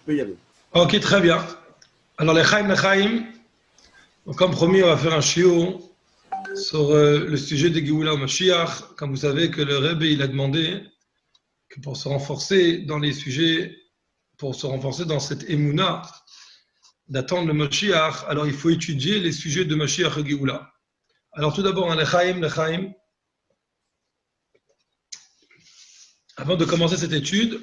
peux y aller. Ok, très bien. Alors, les Chaim, donc, comme promis, on va faire un shiur sur le sujet de Géoula Mashiach. Comme vous savez que le Rebbe, il a demandé que pour se renforcer dans les sujets, pour se renforcer dans cette émouna d'attendre le Mashiach, alors il faut étudier les sujets de Mashiach et Géoula. Alors, tout d'abord, les Chaim, avant de commencer cette étude,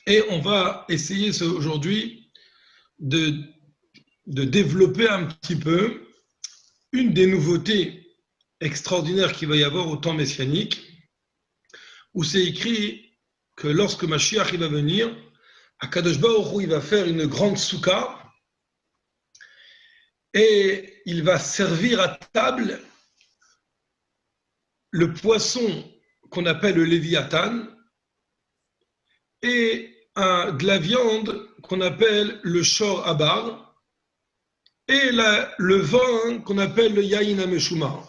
et on va essayer aujourd'hui de développer un petit peu une des nouveautés extraordinaires qu'il va y avoir au temps messianique, où c'est écrit que lorsque Mashiach il va venir, Akadosh Baruch Hu, il va faire une grande soukha et il va servir à table le poisson qu'on appelle le Léviathan et de la viande qu'on appelle le Shor Abar et le vin qu'on appelle le Yain Ameshuma.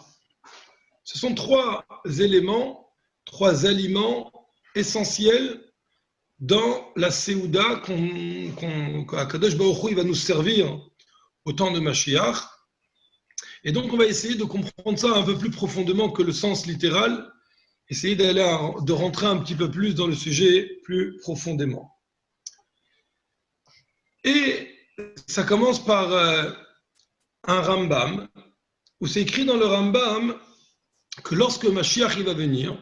Ce sont trois éléments, trois aliments essentiels dans la Séouda qu'Akadosh Baruch Hu il va nous servir au temps de Mashiach. Et donc on va essayer de comprendre ça un peu plus profondément que le sens littéral, essayer de rentrer un petit peu plus dans le sujet plus profondément. Et ça commence par un Rambam, où c'est écrit dans le Rambam que lorsque Mashiach il va venir,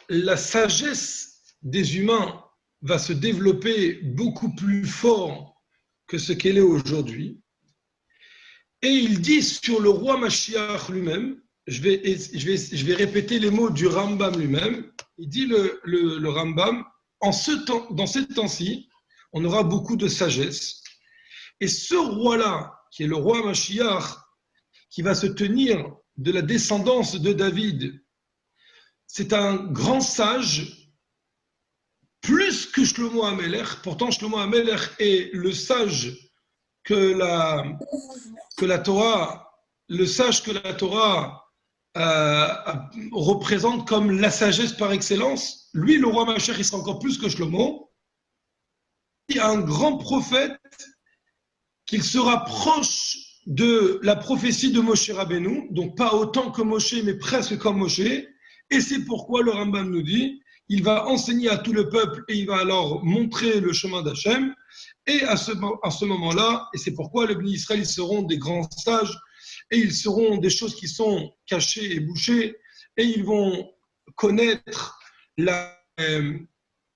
la sagesse des humains va se développer beaucoup plus fort que ce qu'elle est aujourd'hui. Et il dit sur le roi Mashiach lui-même, je vais répéter les mots du Rambam lui-même, il dit le Rambam, dans ces temps-ci, on aura beaucoup de sagesse. Et ce roi-là, qui est le roi Mashiach, qui va se tenir de la descendance de David, c'est un grand sage, plus que Shlomo HaMelech. Pourtant, Shlomo HaMelech est le sage que la Torah, le sage que la Torah représente comme la sagesse par excellence. Lui, le roi Mashiach, il sera encore plus que Shlomo. Il y a un grand prophète qu'il se rapproche de la prophétie de Moshe Rabbeinu, donc pas autant que Moshe, mais presque comme Moshe. Et c'est pourquoi le Rambam nous dit, il va enseigner à tout le peuple et il va alors montrer le chemin d'Hachem. Et à ce moment-là, et c'est pourquoi les bénis Israël, ils seront des grands sages et ils seront des choses qui sont cachées et bouchées et ils vont connaître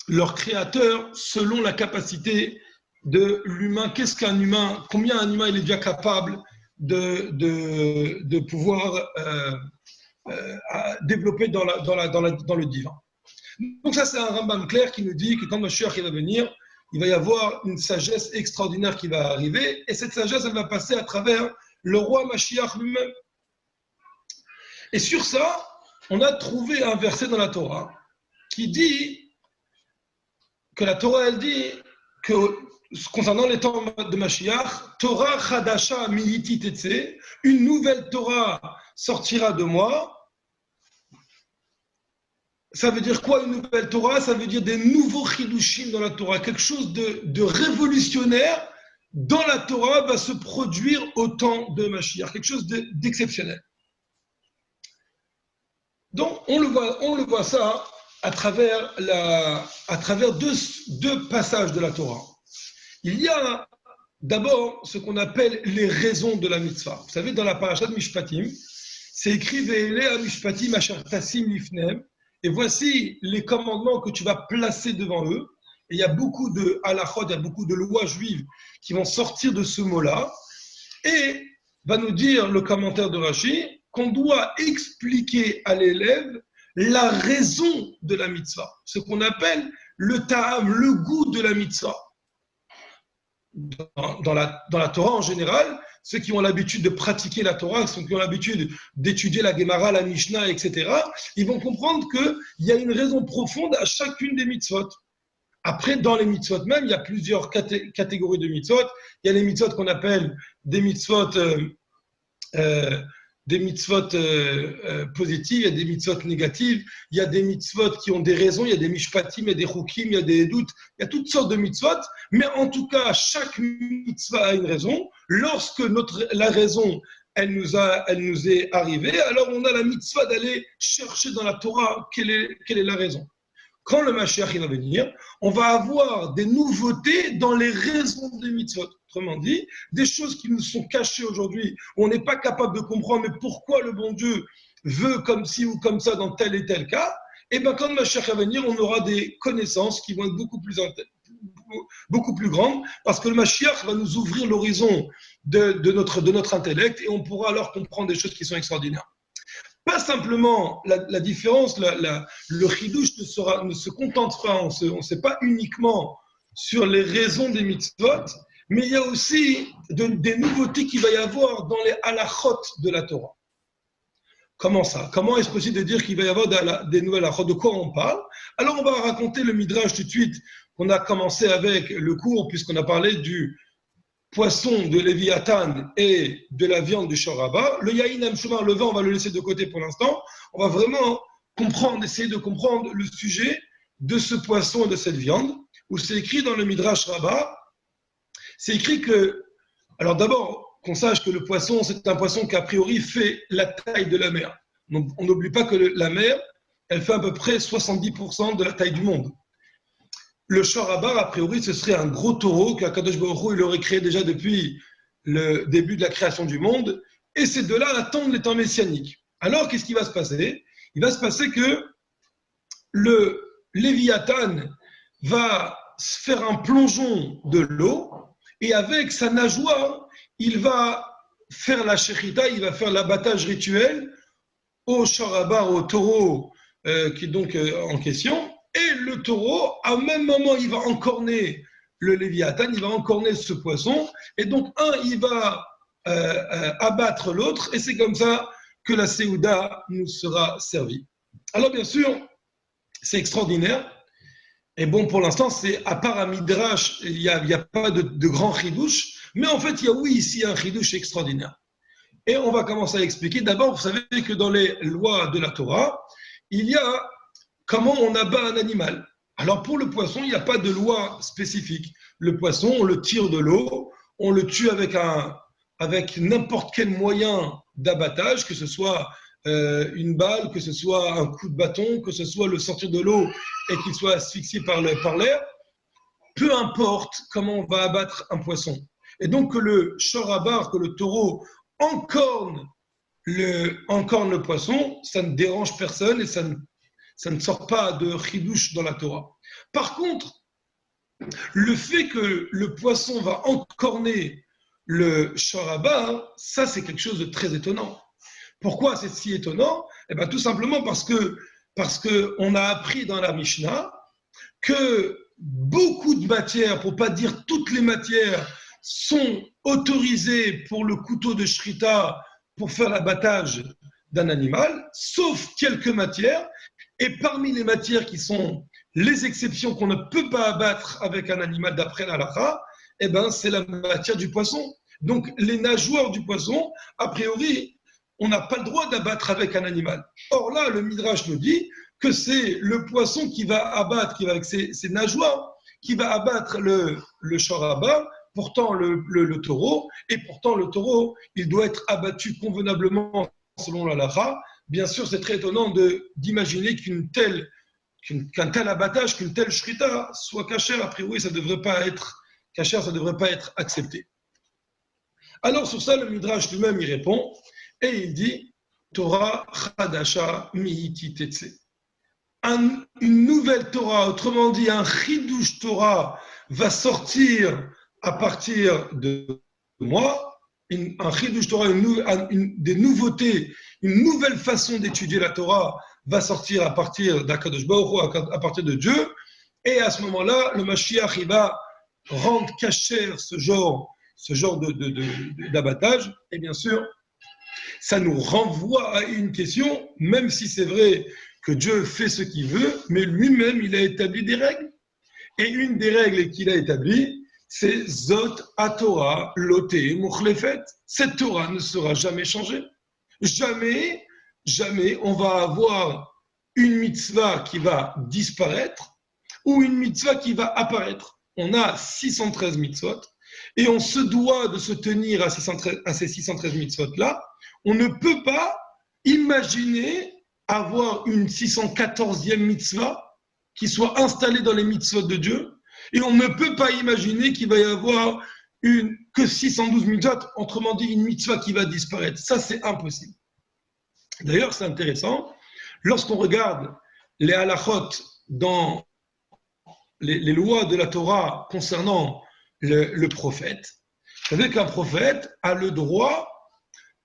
leur créateur selon la capacité de l'humain. Qu'est-ce qu'un humain? Combien un humain il est déjà capable de pouvoir développer dans le divin. Donc ça, c'est un Rambam clair qui nous dit que quand Mashiach va venir, il va y avoir une sagesse extraordinaire qui va arriver, et cette sagesse, elle va passer à travers le roi Mashiach lui-même. Et sur ça, on a trouvé un verset dans la Torah qui dit que la Torah, elle dit que concernant les temps de Mashiach, Torah Chadasha Miyiti Tetse, une nouvelle Torah sortira de moi. Ça veut dire quoi une nouvelle Torah? Ça veut dire des nouveaux chidushim dans la Torah. Quelque chose de révolutionnaire dans la Torah va se produire au temps de Mashiach. Quelque chose d'exceptionnel. Donc on le voit ça à travers deux passages de la Torah. Il y a d'abord ce qu'on appelle les raisons de la mitzvah. Vous savez, dans la parasha de Mishpatim, c'est écrit Ve'ele ha-mishpatim asher tasim lifnem. Et voici les commandements que tu vas placer devant eux. Et il y a beaucoup de halachot, il y a beaucoup de lois juives qui vont sortir de ce mot-là. Et va nous dire le commentaire de Rashi qu'on doit expliquer à l'élève la raison de la mitzvah, ce qu'on appelle le ta'am, le goût de la mitzvah. Dans la Torah en général, ceux qui ont l'habitude de pratiquer la Torah, ceux qui ont l'habitude d'étudier la Gemara, la Mishnah, etc., ils vont comprendre qu'il y a une raison profonde à chacune des mitzvot. Après, dans les mitzvot même, il y a plusieurs catégories de mitzvot. Il y a les mitzvot qu'on appelle des mitzvot des mitzvot positives, il y a des mitzvot négatives, il y a des mitzvot qui ont des raisons, il y a des mishpatim, il y a des chukim, il y a des doutes, il y a toutes sortes de mitzvot, mais en tout cas, chaque mitzvah a une raison. Lorsque la raison, elle nous est arrivée, alors on a la mitzvah d'aller chercher dans la Torah quelle est la raison. Quand le Mashiach va venir, on va avoir des nouveautés dans les raisons des mitzvot. Autrement dit, des choses qui nous sont cachées aujourd'hui, où on n'est pas capable de comprendre mais pourquoi le bon Dieu veut comme ci ou comme ça dans tel et tel cas. Et bien quand le Mashiach va venir, on aura des connaissances qui vont être beaucoup plus grandes, parce que le Mashiach va nous ouvrir l'horizon de notre intellect, et on pourra alors comprendre des choses qui sont extraordinaires. Pas simplement la différence, le chidouche ne se contentera, on ne sait pas uniquement sur les raisons des mitzvot, mais il y a aussi des nouveautés qu'il va y avoir dans les halachot de la Torah. Comment ça? Comment est-ce possible de dire qu'il va y avoir des nouvelles halachot? De quoi on parle? Alors on va raconter le midrash tout de suite, qu'on a commencé avec le cours, puisqu'on a parlé du poisson de Léviathan et de la viande du Shoraba. Le Yahin Amshumar, le vin, on va le laisser de côté pour l'instant. On va vraiment essayer de comprendre le sujet de ce poisson et de cette viande, où c'est écrit dans le Midrash Rabbah, c'est écrit que, alors d'abord, qu'on sache que le poisson, c'est un poisson qui a priori fait la taille de la mer. Donc, on n'oublie pas que la mer, elle fait à peu près 70% de la taille du monde. Le Shoraba, a priori, ce serait un gros taureau qu'Akadosh Baruch Hu, il aurait créé déjà depuis le début de la création du monde. Et ces deux-là attendent les temps messianiques. Alors, qu'est-ce qui va se passer? Il va se passer que le Léviathan va se faire un plongeon de l'eau, et avec sa nageoire, il va faire la shechita, il va faire l'abattage rituel au Shoraba, au taureau qui est donc en question. Et le taureau, à même moment, il va encorner le Léviathan, il va encorner ce poisson. Et donc, il va abattre l'autre. Et c'est comme ça que la Séouda nous sera servie. Alors, bien sûr, c'est extraordinaire. Et bon, pour l'instant, c'est à part un midrash, il n'y a pas de grand chidouche. Mais en fait, il y a ici un chidouche extraordinaire. Et on va commencer à expliquer. D'abord, vous savez que dans les lois de la Torah, il y a comment on abat un animal. Alors pour le poisson, il n'y a pas de loi spécifique. Le poisson, on le tire de l'eau, on le tue avec n'importe quel moyen d'abattage, que ce soit une balle, que ce soit un coup de bâton, que ce soit le sortir de l'eau et qu'il soit asphyxié par l'air. Peu importe comment on va abattre un poisson. Et donc que le shorabar, que le taureau encorne le poisson, ça ne dérange personne et ça ne sort pas de chidouche dans la Torah. Par contre, le fait que le poisson va encorner le shoraba, ça c'est quelque chose de très étonnant. Pourquoi c'est si étonnant? Eh bien, tout simplement parce que on a appris dans la Mishnah que beaucoup de matières, pour ne pas dire toutes les matières, sont autorisées pour le couteau de shrita pour faire l'abattage d'un animal, sauf quelques matières. Et parmi les matières qui sont les exceptions qu'on ne peut pas abattre avec un animal d'après la halakha, eh ben, c'est la matière du poisson. Donc, les nageoires du poisson, a priori, on n'a pas le droit d'abattre avec un animal. Or là, le Midrash nous dit que c'est le poisson qui va abattre, qui va avec ses nageoires, qui va abattre le shoraba, pourtant le taureau, et pourtant le taureau, il doit être abattu convenablement selon la halakha. Bien sûr, c'est très étonnant d'imaginer qu'un tel abattage, qu'une telle shrita soit cachère. A priori, ça ne devrait pas être cachère, ça ne devrait pas être accepté. Alors, sur ça, le Midrash lui-même, il répond, et il dit Torah Chadasha Mihiti Tetse. Une nouvelle Torah, autrement dit, un Chidouche Torah va sortir à partir de moi. Un Chidouche Torah, des nouveautés, une nouvelle façon d'étudier la Torah va sortir à partir d'Akadosh Baruch Hu, à partir de Dieu. Et à ce moment-là, le Mashiach, il va rendre cachère ce genre d'abattage. Et bien sûr, ça nous renvoie à une question, même si c'est vrai que Dieu fait ce qu'il veut, mais lui-même, il a établi des règles. Et une des règles qu'il a établies, c'est Zot HaTorah Loté Mochlefet. Cette Torah ne sera jamais changée. Jamais, jamais on va avoir une mitzvah qui va disparaître ou une mitzvah qui va apparaître. On a 613 mitzvot et on se doit de se tenir à ces 613 mitzvot-là. On ne peut pas imaginer avoir une 614e mitzvah qui soit installée dans les mitzvot de Dieu et on ne peut pas imaginer qu'il va y avoir que 612 mitzvot, autrement dit une mitzvah qui va disparaître. Ça, c'est impossible. D'ailleurs, c'est intéressant, lorsqu'on regarde les halachot dans les lois de la Torah concernant le prophète, vous savez qu'un prophète a le droit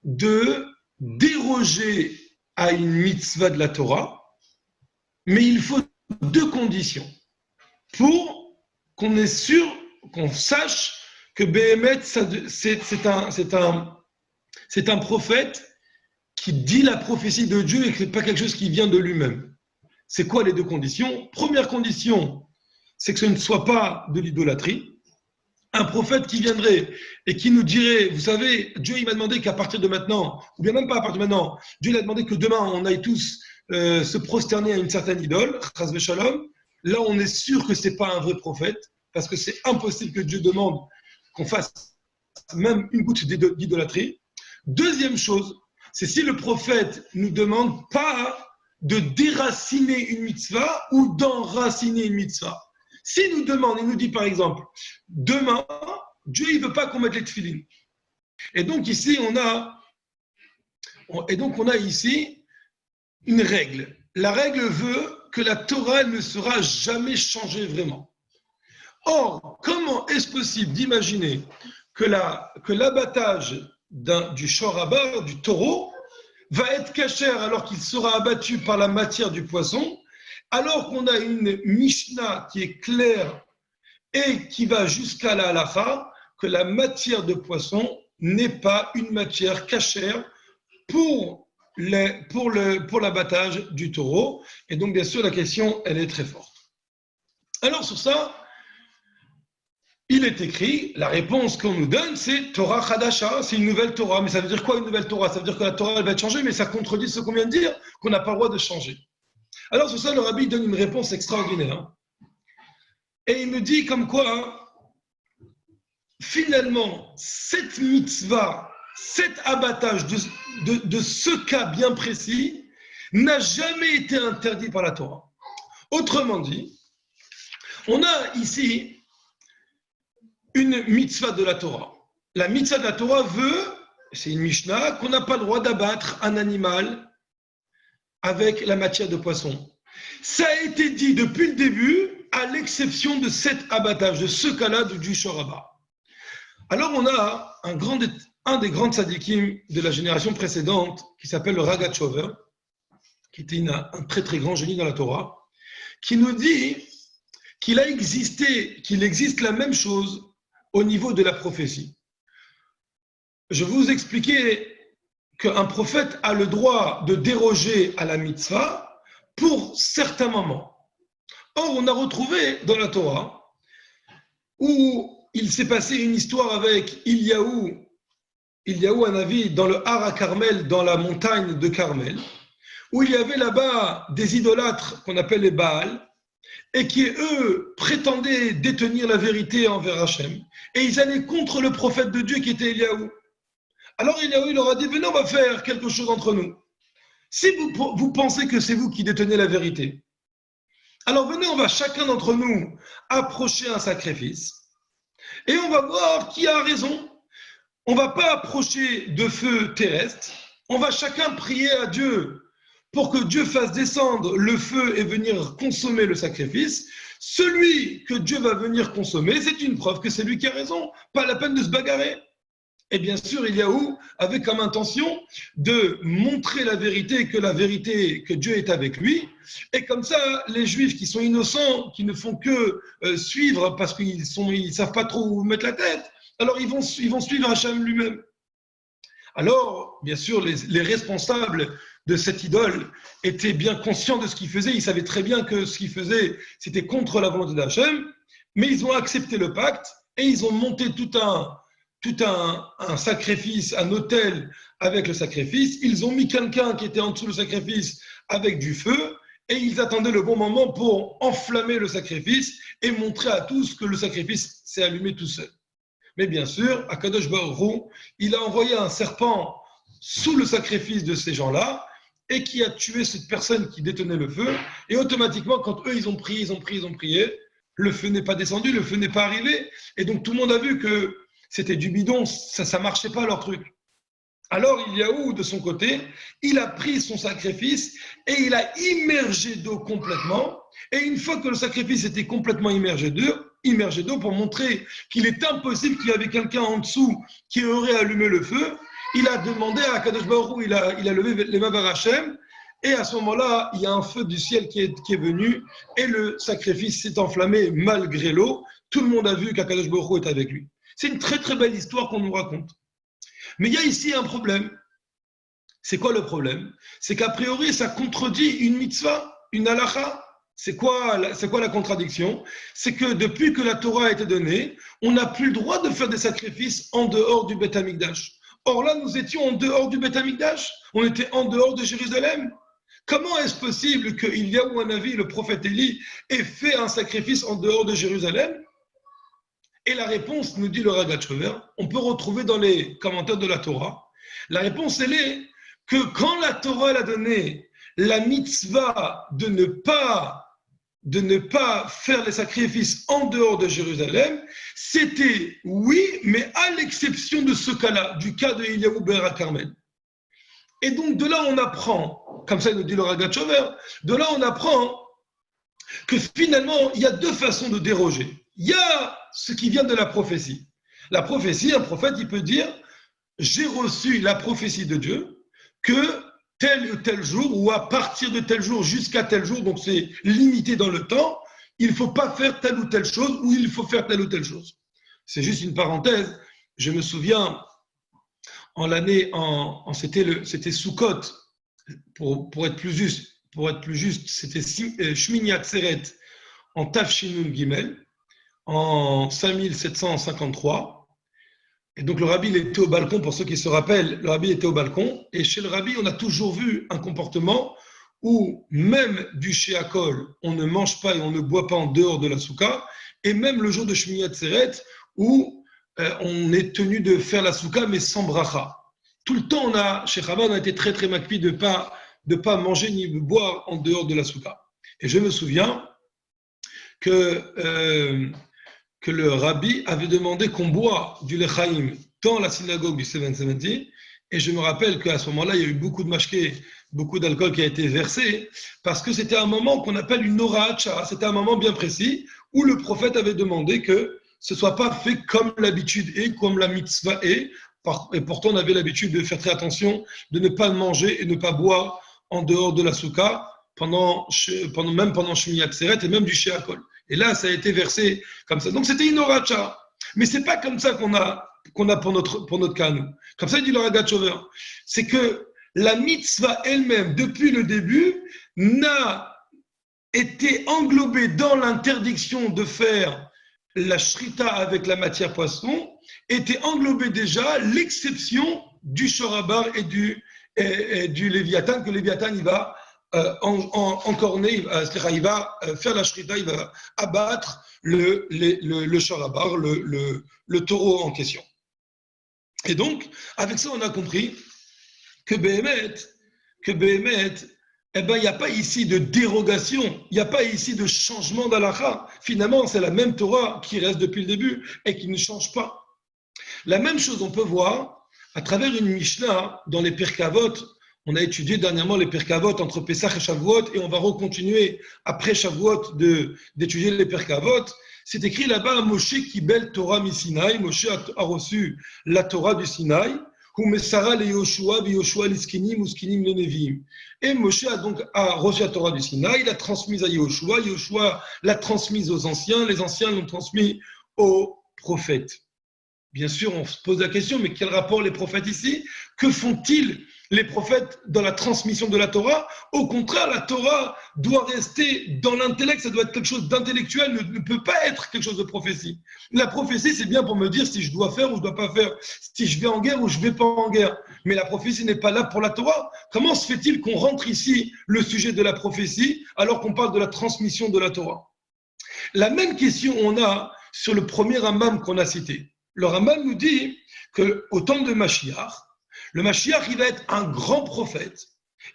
de déroger à une mitzvah de la Torah, mais il faut 2 conditions pour qu'on est sûr, qu'on sache que Béhémet, c'est un prophète qui dit la prophétie de Dieu et que ce n'est pas quelque chose qui vient de lui-même. C'est quoi les 2 conditions? Première condition, c'est que ce ne soit pas de l'idolâtrie. Un prophète qui viendrait et qui nous dirait, vous savez, Dieu il m'a demandé qu'à partir de maintenant, ou bien même pas à partir de maintenant, Dieu il a demandé que demain on aille tous se prosterner à une certaine idole, chas v'shalom. Là on est sûr que ce n'est pas un vrai prophète, parce que c'est impossible que Dieu demande qu'on fasse même une goutte d'idolâtrie. Deuxième chose, c'est si le prophète ne nous demande pas de déraciner une mitzvah ou d'enraciner une mitzvah. S'il nous demande, il nous dit par exemple, demain, Dieu il veut pas qu'on mette les tefilines. Et donc ici, on a ici une règle. La règle veut que la Torah ne sera jamais changée vraiment. Or, comment est-ce possible d'imaginer que l'abattage du shor du taureau, va être cachère alors qu'il sera abattu par la matière du poisson, alors qu'on a une Mishnah qui est claire et qui va jusqu'à la halacha, que la matière de poisson n'est pas une matière cachère pour l'abattage du taureau. Et donc, bien sûr, la question, elle est très forte. Alors, sur ça, il est écrit, la réponse qu'on nous donne, c'est Torah Chadasha, c'est une nouvelle Torah. Mais ça veut dire quoi une nouvelle Torah? Ça veut dire que la Torah elle va être changée, mais ça contredit ce qu'on vient de dire, qu'on n'a pas le droit de changer. Alors sur ça, le rabbi donne une réponse extraordinaire. Et il me dit comme quoi, finalement, cette mitzvah, cet abattage de ce cas bien précis, n'a jamais été interdit par la Torah. Autrement dit, on a ici une mitzvah de la Torah. La mitzvah de la Torah veut, c'est une Mishnah, qu'on n'a pas le droit d'abattre un animal avec la matière de poisson. Ça a été dit depuis le début, à l'exception de cet abattage, de ce cas-là du shoraba. Alors on a un des grands tzadikim de la génération précédente, qui s'appelle le Ragachover, qui était un très très grand génie dans la Torah, qui nous dit qu'il existe la même chose au niveau de la prophétie. Je vais vous expliquer qu'un prophète a le droit de déroger à la mitzvah pour certains moments. Or, on a retrouvé dans la Torah où il s'est passé une histoire avec Eliyahu Hanavi dans le Har HaKarmel, dans la montagne de Carmel, où il y avait là-bas des idolâtres qu'on appelle les Baal, et qui, eux, prétendaient détenir la vérité envers Hachem. Et ils allaient contre le prophète de Dieu qui était Eliyahu. Alors Eliyahu leur a dit, venez, on va faire quelque chose entre nous. Si vous pensez que c'est vous qui détenez la vérité, alors venez, on va chacun d'entre nous approcher un sacrifice, et on va voir qui a raison. On ne va pas approcher de feu terrestre, on va chacun prier à Dieu pour que Dieu fasse descendre le feu et venir consommer le sacrifice. Celui que Dieu va venir consommer, c'est une preuve que c'est lui qui a raison. Pas la peine de se bagarrer. Et bien sûr, Eliyahu avait comme intention de montrer la vérité, que Dieu est avec lui. Et comme ça, les Juifs qui sont innocents, qui ne font que suivre parce qu'ils ne savent pas trop où mettre la tête, alors ils vont suivre Hachem lui-même. Alors, bien sûr, les responsables de cette idole étaient bien conscients de ce qu'ils faisaient. Ils savaient très bien que ce qu'ils faisaient, c'était contre la volonté d'Hachem, mais ils ont accepté le pacte et ils ont monté tout un tout un sacrifice, un autel avec le sacrifice. Ils ont mis quelqu'un qui était en dessous du sacrifice avec du feu et ils attendaient le bon moment pour enflammer le sacrifice et montrer à tous que le sacrifice s'est allumé tout seul. Mais bien sûr, Akadosh Baruch Hu, il a envoyé un serpent sous le sacrifice de ces gens-là et qui a tué cette personne qui détenait le feu. Et automatiquement, quand eux, ils ont prié, le feu n'est pas descendu, le feu n'est pas arrivé. Et donc, tout le monde a vu que c'était du bidon, ça ne marchait pas leur truc. Alors, Eliaou, de son côté, il a pris son sacrifice et il a immergé d'eau complètement. Et une fois que le sacrifice était complètement immergé d'eau pour montrer qu'il est impossible qu'il y avait quelqu'un en dessous qui aurait allumé le feu, il a demandé à Kadosh Baruch Hu, il a levé les mains vers Hachem, et à ce moment-là, il y a un feu du ciel qui est venu, et le sacrifice s'est enflammé malgré l'eau. Tout le monde a vu qu'Akadosh Baruch Hu est avec lui. C'est une très très belle histoire qu'on nous raconte. Mais il y a ici un problème. C'est quoi le problème? C'est qu'a priori, ça contredit une mitzvah, une halakha. C'est quoi la contradiction? C'est que depuis que la Torah a été donnée, on n'a plus le droit de faire des sacrifices en dehors du Beth Amikdash. Or là, nous étions en dehors du Beth Amikdash. On était en dehors de Jérusalem. Comment est-ce possible qu'il y a ou un avis, le prophète Élie, ait fait un sacrifice en dehors de Jérusalem? Et la réponse, nous dit le Ragachover, on peut retrouver dans les commentaires de la Torah. La réponse, elle est que quand la Torah a donné la mitzvah de ne pas faire les sacrifices en dehors de Jérusalem, c'était oui, mais à l'exception de ce cas-là, du cas de Eliaou ben Carmel. Et donc de là on apprend, comme ça nous dit le Ragachover, de là on apprend que finalement il y a deux façons de déroger. Il y a ce qui vient de la prophétie. La prophétie, un prophète, il peut dire « J'ai reçu la prophétie de Dieu que tel ou tel jour, ou à partir de tel jour jusqu'à tel jour, donc c'est limité dans le temps, il ne faut pas faire telle ou telle chose, ou il faut faire telle ou telle chose. » C'est juste une parenthèse. Je me souviens, en l'année, c'était Sukkot, pour être plus juste, c'était Shmini Atzeret en Tafshinun Gimel, en 5753. Et donc le rabbi il était au balcon, pour ceux qui se rappellent, le rabbi était au balcon, et chez le rabbi on a toujours vu un comportement où même du Sheakol, on ne mange pas et on ne boit pas en dehors de la souka, et même le jour de Shmini Atzeret, où on est tenu de faire la souka mais sans bracha. Tout le temps, chez Chabad, on a été très très makpi de pas manger ni de boire en dehors de la souka. Et je me souviens que le rabbi avait demandé qu'on boit du lechaim dans la synagogue du 770, et je me rappelle qu'à ce moment-là, il y a eu beaucoup de mashké, beaucoup d'alcool qui a été versé, parce que c'était un moment qu'on appelle une oracha, c'était un moment bien précis, où le prophète avait demandé que ce ne soit pas fait comme l'habitude est, comme la mitzvah est, et pourtant on avait l'habitude de faire très attention, de ne pas manger et ne pas boire en dehors de la souka, même pendant Shmini Atzeret et même du Sheakol. Et là, ça a été versé comme ça. Donc, c'était une oracha. Mais ce n'est pas comme ça qu'on a pour notre cas, nous. Comme ça, dit le Ragachover. C'est que la mitzvah elle-même, depuis le début, n'a été englobée dans l'interdiction de faire la shrita avec la matière poisson, était englobée déjà l'exception du shorabar et du léviathan, que le léviathan, il va encorner, il va faire la shrita, il va abattre le shorabar, le taureau en question. Et donc, avec ça, on a compris que Béhémet, il n'y a pas ici de dérogation, il n'y a pas ici de changement d'halakha. Finalement, c'est la même Torah qui reste depuis le début et qui ne change pas. La même chose, on peut voir à travers une Mishnah dans les Pirkei Avot. On a étudié dernièrement les Pirkei Avot entre Pesach et Shavuot, et on va recontinuer après Shavuot d'étudier les Pirkei Avot. C'est écrit là-bas, Moshe Kibel Torah mi Sinaï, Moshe a reçu la Torah du Sinaï, Hu Mesara le Yoshua, Yoshua l'Iskinim, Uskinim le Nevim. Et Moshe a reçu la Torah du Sinaï, il l'a transmise à Yoshua, Yoshua l'a transmise aux anciens, les anciens l'ont transmis aux prophètes. Bien sûr, on se pose la question, mais quel rapport les prophètes ici? Que font-ils les prophètes dans la transmission de la Torah. Au contraire, la Torah doit rester dans l'intellect, ça doit être quelque chose d'intellectuel, ne peut pas être quelque chose de prophétie. La prophétie, c'est bien pour me dire si je dois faire ou je ne dois pas faire, si je vais en guerre ou je ne vais pas en guerre. Mais la prophétie n'est pas là pour la Torah. Comment se fait-il qu'on rentre ici le sujet de la prophétie alors qu'on parle de la transmission de la Torah? La même question on a sur le premier Rambam qu'on a cité. Le Rambam nous dit qu'au temps de Mashiach, le Mashiach, il va être un grand prophète.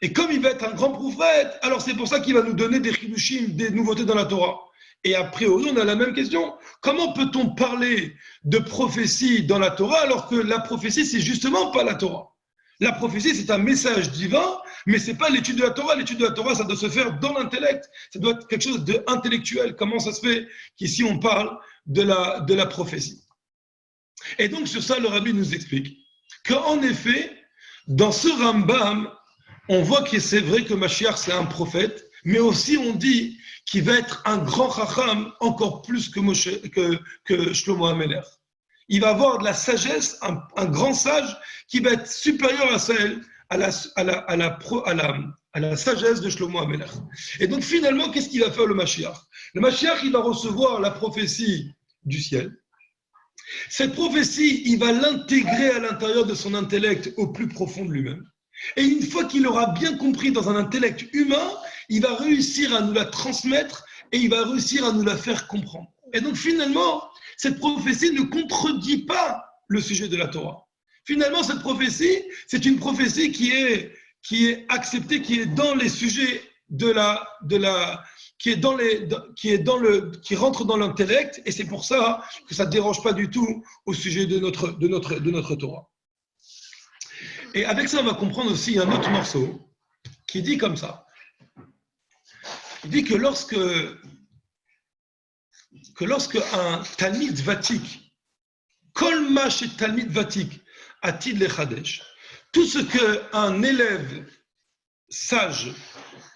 Et comme il va être un grand prophète, alors c'est pour ça qu'il va nous donner des chidushim, des nouveautés dans la Torah. Et a priori, on a la même question. Comment peut-on parler de prophétie dans la Torah alors que la prophétie, c'est justement pas la Torah? La prophétie, c'est un message divin, mais c'est pas l'étude de la Torah. L'étude de la Torah, ça doit se faire dans l'intellect. Ça doit être quelque chose d'intellectuel. Comment ça se fait qu'ici, on parle de la prophétie? Et donc, sur ça, le Rabbi nous explique qu'en effet, dans ce Rambam, on voit que c'est vrai que Mashiach, c'est un prophète, mais aussi on dit qu'il va être un grand chacham, encore plus que Shlomo HaMelech. Il va avoir de la sagesse, un grand sage qui va être supérieur à celle, à la sagesse de Shlomo HaMelech. Et donc finalement, qu'est-ce qu'il va faire le Mashiach? Le Mashiach, il va recevoir la prophétie du ciel. Cette prophétie, il va l'intégrer à l'intérieur de son intellect au plus profond de lui-même. Et une fois qu'il aura bien compris dans un intellect humain, il va réussir à nous la transmettre et il va réussir à nous la faire comprendre. Et donc finalement, cette prophétie ne contredit pas le sujet de la Torah. Finalement, cette prophétie, c'est une prophétie qui est acceptée, qui est dans les sujets qui rentre dans l'intellect, et c'est pour ça que ça ne dérange pas du tout au sujet de notre Torah. Et avec ça, on va comprendre aussi un autre morceau qui dit comme ça. Il dit que lorsque un Talmid Vatik, Kol ma chez Talmid Vatik, Atid lechadesh, tout ce qu'un élève sage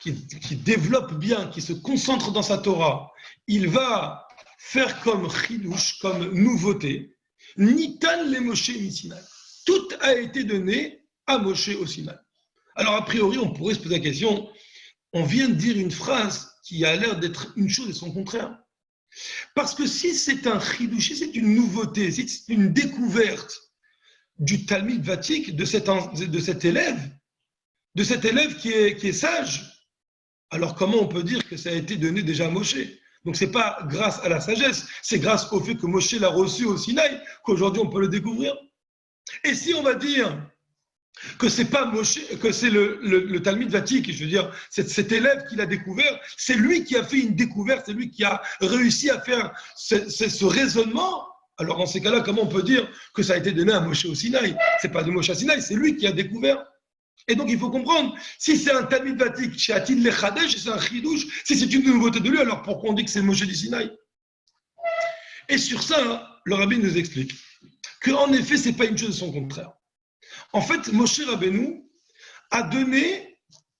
qui développe bien, qui se concentre dans sa Torah, il va faire comme chidush, comme nouveauté, Nitan le Moshe Sinai. Tout a été donné à Moshe au Sinaï. Alors a priori, on pourrait se poser la question, on vient de dire une phrase qui a l'air d'être une chose et son contraire. Parce que si c'est un chidush, si c'est une nouveauté, si c'est une découverte du Talmid Vatik, de cet élève qui est sage, alors comment on peut dire que ça a été donné déjà à Moshe? Donc ce n'est pas grâce à la sagesse, c'est grâce au fait que Moshe l'a reçu au Sinaï qu'aujourd'hui on peut le découvrir. Et si on va dire que c'est pas Moshe, que c'est le Talmid Vatik, je veux dire, cet élève qui l'a découvert, c'est lui qui a fait une découverte, c'est lui qui a réussi à faire ce raisonnement. Alors dans ces cas-là, comment on peut dire que ça a été donné à Moshe au Sinaï? C'est pas de Moshe au Sinaï, c'est lui qui a découvert. Et donc il faut comprendre, si c'est un Talmid Vatik, chez Atid Lechadesh, c'est un Chidouche, si c'est une nouveauté de lui, alors pourquoi on dit que c'est Moshe du Sinaï? Et sur ça, le Rabbi nous explique qu'en effet, c'est pas une chose de son contraire. En fait, Moshe Rabbeinu a donné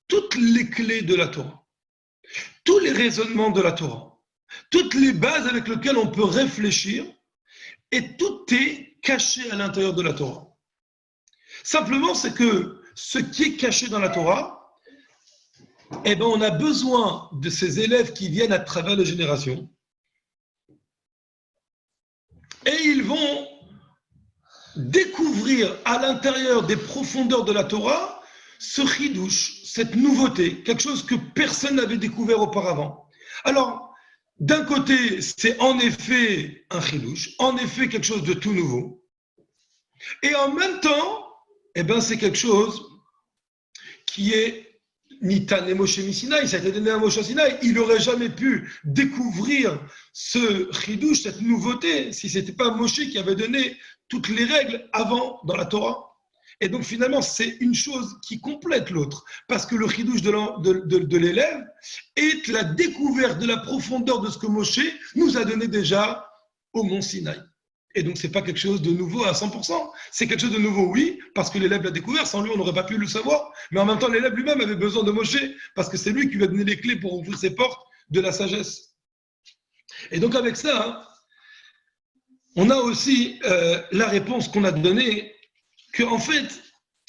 toutes les clés de la Torah, tous les raisonnements de la Torah, toutes les bases avec lesquelles on peut réfléchir, et tout est caché à l'intérieur de la Torah. Simplement, c'est que ce qui est caché dans la Torah, eh ben, on a besoin de ces élèves qui viennent à travers les générations, et ils vont découvrir à l'intérieur des profondeurs de la Torah ce chidouche, cette nouveauté, quelque chose que personne n'avait découvert auparavant. Alors, d'un côté, c'est en effet un chidouche, en effet quelque chose de tout nouveau, et en même temps, eh ben, c'est quelque chose qui est Nitan et Moshe Sinaï, ça a été donné à Moshe Sinaï. Il n'aurait jamais pu découvrir ce chidouche, cette nouveauté, si ce n'était pas Moshe qui avait donné toutes les règles avant dans la Torah. Et donc finalement, c'est une chose qui complète l'autre, parce que le chidouche de l'élève est la découverte de la profondeur de ce que Moshe nous a donné déjà au mont Sinaï. Et donc, ce n'est pas quelque chose de nouveau à 100%. C'est quelque chose de nouveau, oui, parce que l'élève l'a découvert. Sans lui, on n'aurait pas pu le savoir. Mais en même temps, l'élève lui-même avait besoin de Moshe, parce que c'est lui qui lui a donné les clés pour ouvrir ses portes de la sagesse. Et donc, avec ça, on a aussi la réponse qu'on a donnée, qu'en fait,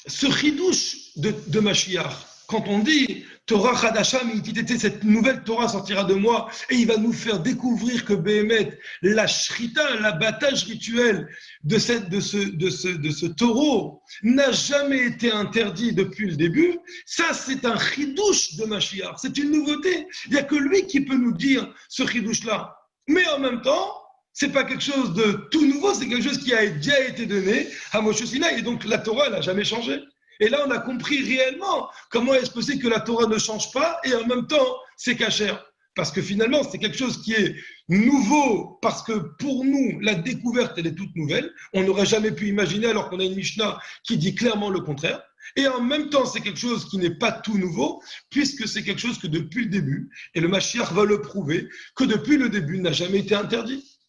ce chidouche de Mashiach, quand on dit Torah Chadasham, cette nouvelle Torah sortira de moi et il va nous faire découvrir que Béhémet, la shrita, l'abattage rituel de ce taureau n'a jamais été interdit depuis le début. Ça, c'est un chidouche de Mashiach, c'est une nouveauté. Il n'y a que lui qui peut nous dire ce chidouche-là. Mais en même temps, c'est pas quelque chose de tout nouveau, c'est quelque chose qui a déjà été donné à Moshe Sinaï. Et donc la Torah n'a jamais changé. Et là, on a compris réellement comment est-ce possible que la Torah ne change pas et en même temps, c'est cachère. Parce que finalement, c'est quelque chose qui est nouveau, parce que pour nous, la découverte, elle est toute nouvelle. On n'aurait jamais pu imaginer, alors qu'on a une Mishnah qui dit clairement le contraire. Et en même temps, c'est quelque chose qui n'est pas tout nouveau, puisque c'est quelque chose que depuis le début, et le Mashiach va le prouver, que depuis le début n'a jamais été interdit.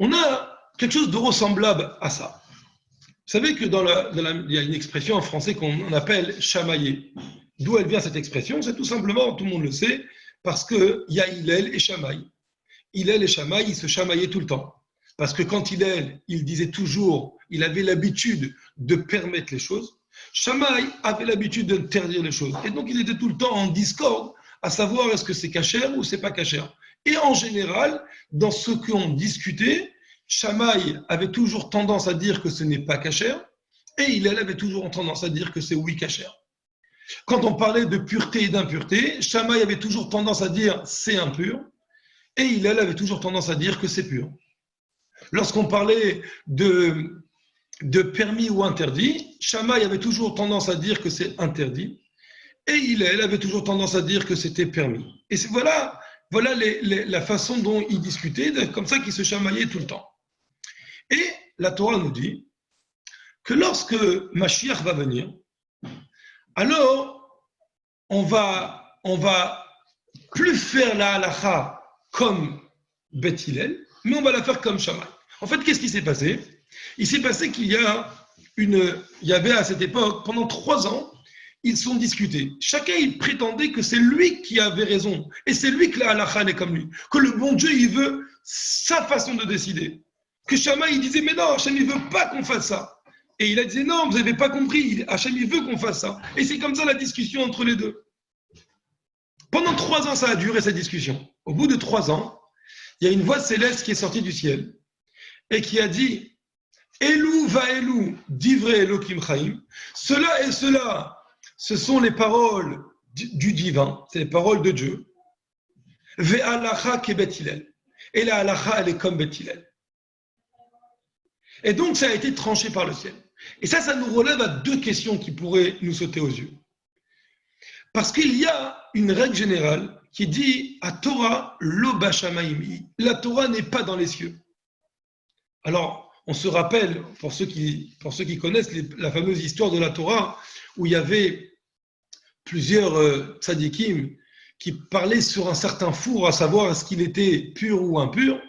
On a quelque chose de ressemblable à ça. Vous savez que il y a une expression en français qu'on appelle chamailler. D'où elle vient cette expression? C'est tout simplement, tout le monde le sait, parce qu'il y a Hillel et Shamaï. Hillel et Shamaï, ils se chamaillaient tout le temps. Parce que quand Hillel, il disait toujours, il avait l'habitude de permettre les choses, Shamaï avait l'habitude d'interdire les choses. Et donc, ils étaient tout le temps en discorde, à savoir est-ce que c'est cachère ou c'est pas cachère. Et en général, dans ce qu'on discutait, Shamaï avait toujours tendance à dire que ce n'est pas cachère, et Hillel avait toujours tendance à dire que c'est oui cachère. Quand on parlait de pureté et d'impureté, Shamaï avait toujours tendance à dire c'est impur, et Hillel avait toujours tendance à dire que c'est pur. Lorsqu'on parlait de permis ou interdit, Shamaï avait toujours tendance à dire que c'est interdit, et Hillel avait toujours tendance à dire que c'était permis. Et voilà la façon dont ils discutaient, comme ça qu'ils se chamaillaient tout le temps. Et la Torah nous dit que lorsque Mashiach va venir, alors on va plus faire la halacha comme Beth Hillel, mais on va la faire comme Shammai. En fait, qu'est-ce qui s'est passé? Il s'est passé qu'il y avait à cette époque, pendant 3 ans, ils sont discutés. Chacun, il prétendait que c'est lui qui avait raison. Et c'est lui que la halakha est comme lui. Que le bon Dieu, il veut sa façon de décider. Que Shammai, il disait, mais non, Hachem, il ne veut pas qu'on fasse ça. Et il a dit, non, vous n'avez pas compris, Hachem, il veut qu'on fasse ça. Et c'est comme ça la discussion entre les deux. Pendant 3 ans, ça a duré, cette discussion. Au bout de 3 ans, il y a une voix céleste qui est sortie du ciel et qui a dit, Elou va Elou, divrei Elohim Chaim. Cela et cela, ce sont les paroles du divin, c'est les paroles de Dieu. Ve'alacha ke Beth Hillel. Et la halacha, elle est comme Beth Hillel. Et donc, ça a été tranché par le ciel. Et ça nous relève à 2 questions qui pourraient nous sauter aux yeux. Parce qu'il y a une règle générale qui dit à Torah lo bashamaim. La Torah n'est pas dans les cieux. Alors, on se rappelle, pour ceux qui connaissent la fameuse histoire de la Torah, où il y avait plusieurs tzadikim qui parlaient sur un certain four, à savoir est-ce qu'il était pur ou impur.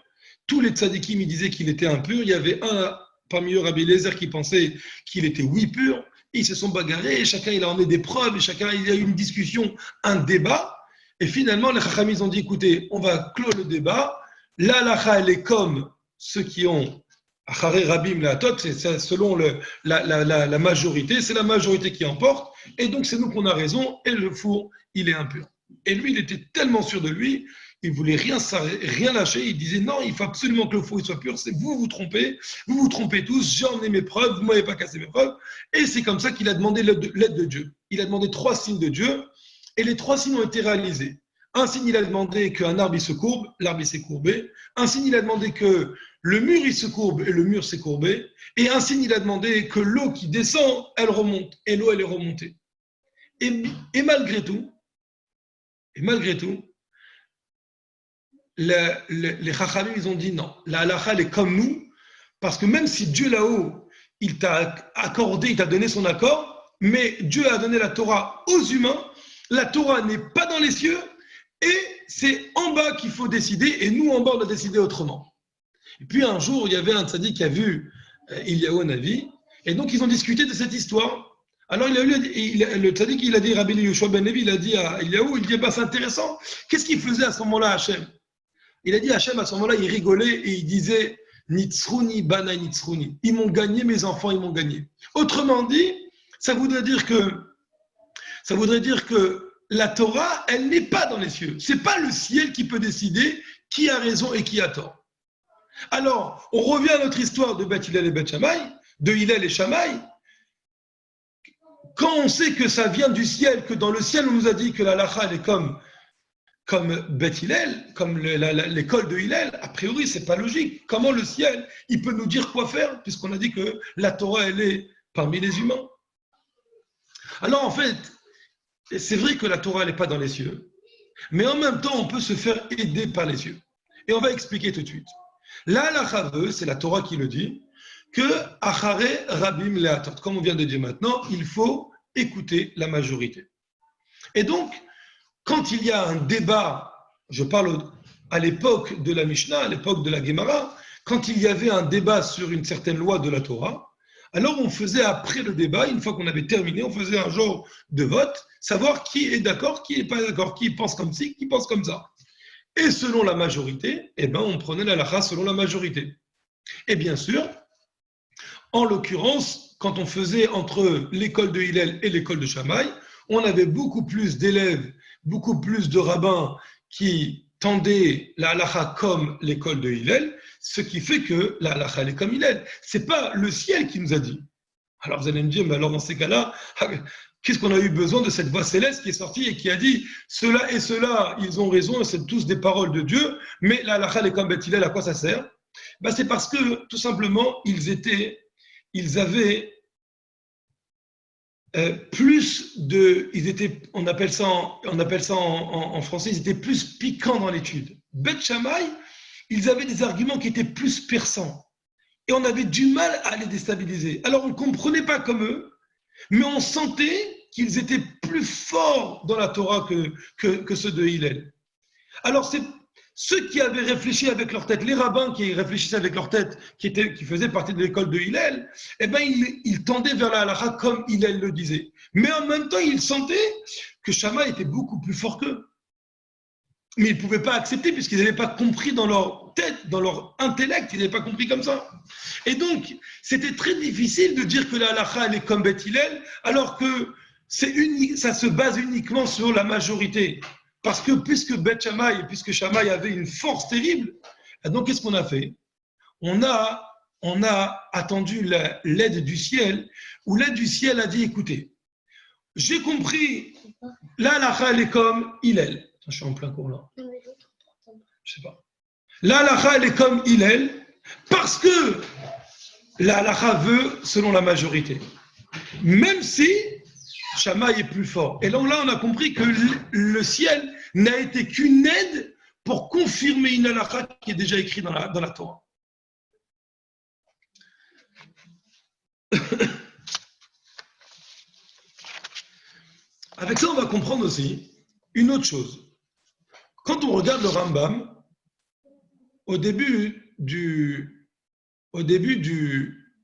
Tous les tzadikim ils disaient qu'il était impur. Il y avait un parmi eux, Rabbi Eliezer, qui pensait qu'il était oui pur. Et ils se sont bagarrés, et chacun il a emmené des preuves, et chacun il y a eu une discussion, un débat. Et finalement, les Chachamim ils ont dit écoutez, on va clore le débat. La halacha, elle est comme ceux qui ont Acharei Rabim Lehatot, c'est selon la majorité, c'est la majorité qui emporte. Et donc, c'est nous qu'on a raison, et le four, il est impur. Et lui, il était tellement sûr de lui, il voulait rien lâcher. Il disait non, il faut absolument que le four soit pur. C'est vous trompez tous. J'ai emmené mes preuves, vous m'avez pas cassé mes preuves. Et c'est comme ça qu'il a demandé l'aide de Dieu. Il a demandé 3 signes de Dieu, et les 3 signes ont été réalisés. Un signe, il a demandé qu'un arbre il se courbe, l'arbre il s'est courbé. Un signe, il a demandé que le mur il se courbe et le mur s'est courbé. Et un signe, il a demandé que l'eau qui descend, elle remonte, et l'eau elle est remontée. Et malgré tout, les Chachamim, ils ont dit non, la halakha, elle est comme nous, parce que même si Dieu là-haut, il t'a accordé, il t'a donné son accord, mais Dieu a donné la Torah aux humains, la Torah n'est pas dans les cieux, et c'est en bas qu'il faut décider, et nous, en bas, on a décidé autrement. Et puis un jour, il y avait un tzaddik qui a vu Eliyahu Navi, et donc ils ont discuté de cette histoire. Alors le tzaddik, il a dit, Rabbi Yoshua ben Levi, il a dit à Eliyahu, il dit, bah, c'est intéressant, qu'est-ce qu'il faisait à ce moment-là, Hachem? Il a dit, Hachem, à ce moment-là, il rigolait et il disait, Nitzruni, bana nitzruni. Ils m'ont gagné, mes enfants, ils m'ont gagné. Autrement dit, ça voudrait dire que la Torah, elle n'est pas dans les cieux. Ce n'est pas le ciel qui peut décider qui a raison et qui a tort. Alors, on revient à notre histoire de Beth Hillel et Beth Shammai, de Hillel et Shammai. Quand on sait que ça vient du ciel, que dans le ciel, on nous a dit que la halakha, elle est comme Beth Hillel, comme l'école de Hillel, a priori, ce n'est pas logique. Comment le ciel, il peut nous dire quoi faire, puisqu'on a dit que la Torah, elle est parmi les humains. Alors, en fait, c'est vrai que la Torah, elle n'est pas dans les cieux, mais en même temps, on peut se faire aider par les cieux. Et on va expliquer tout de suite. La halakha veut, c'est la Torah qui le dit, que Achare Rabim Leatot, comme on vient de dire maintenant, il faut écouter la majorité. Et donc, quand il y a un débat, je parle à l'époque de la Mishnah, à l'époque de la Gemara, quand il y avait un débat sur une certaine loi de la Torah, alors on faisait après le débat, une fois qu'on avait terminé, on faisait un genre de vote, savoir qui est d'accord, qui n'est pas d'accord, qui pense comme ci, qui pense comme ça. Et selon la majorité, eh ben, on prenait la halakha selon la majorité. Et bien sûr, en l'occurrence, quand on faisait entre l'école de Hillel et l'école de Shammai, on avait beaucoup plus d'élèves, beaucoup plus de rabbins qui tendaient la halakha comme l'école de Hillel, ce qui fait que la halakha est comme Hillel. Ce n'est pas le ciel qui nous a dit. Alors vous allez me dire, mais alors dans ces cas-là, qu'est-ce qu'on a eu besoin de cette voix céleste qui est sortie et qui a dit cela et cela, ils ont raison, c'est tous des paroles de Dieu, mais la halakha est comme Beth Hillel, à quoi ça sert? Ben, c'est parce que tout simplement, ils avaient on appelle ça en français, ils étaient plus piquants dans l'étude. Beth Shammai, ils avaient des arguments qui étaient plus perçants. Et on avait du mal à les déstabiliser. Alors on ne comprenait pas comme eux, mais on sentait qu'ils étaient plus forts dans la Torah que ceux de Hillel. Alors c'est ceux qui avaient réfléchi avec leur tête, les rabbins qui réfléchissaient avec leur tête, qui faisaient partie de l'école de Hillel, eh ben, ils tendaient vers la halakha comme Hillel le disait. Mais en même temps, ils sentaient que Shammai était beaucoup plus fort qu'eux. Mais ils ne pouvaient pas accepter puisqu'ils n'avaient pas compris dans leur tête, dans leur intellect, ils n'avaient pas compris comme ça. Et donc, c'était très difficile de dire que la halakha elle est comme Beth Hillel, alors que ça se base uniquement sur la majorité. Parce que puisque Beth Shammai, puisque Shammai avait une force terrible, donc qu'est-ce qu'on a fait? On a attendu l'aide du ciel, où l'aide du ciel a dit, écoutez, j'ai compris, la halakha elle est comme Hillel. Je suis en plein cours là. Je sais pas. La halakha elle est comme Hillel, parce que la halakha veut selon la majorité. Même si Shammai est plus fort. Et donc là, on a compris que le ciel n'a été qu'une aide pour confirmer une halakha qui est déjà écrite dans la Torah. Avec ça, on va comprendre aussi une autre chose. Quand on regarde le Rambam, au début du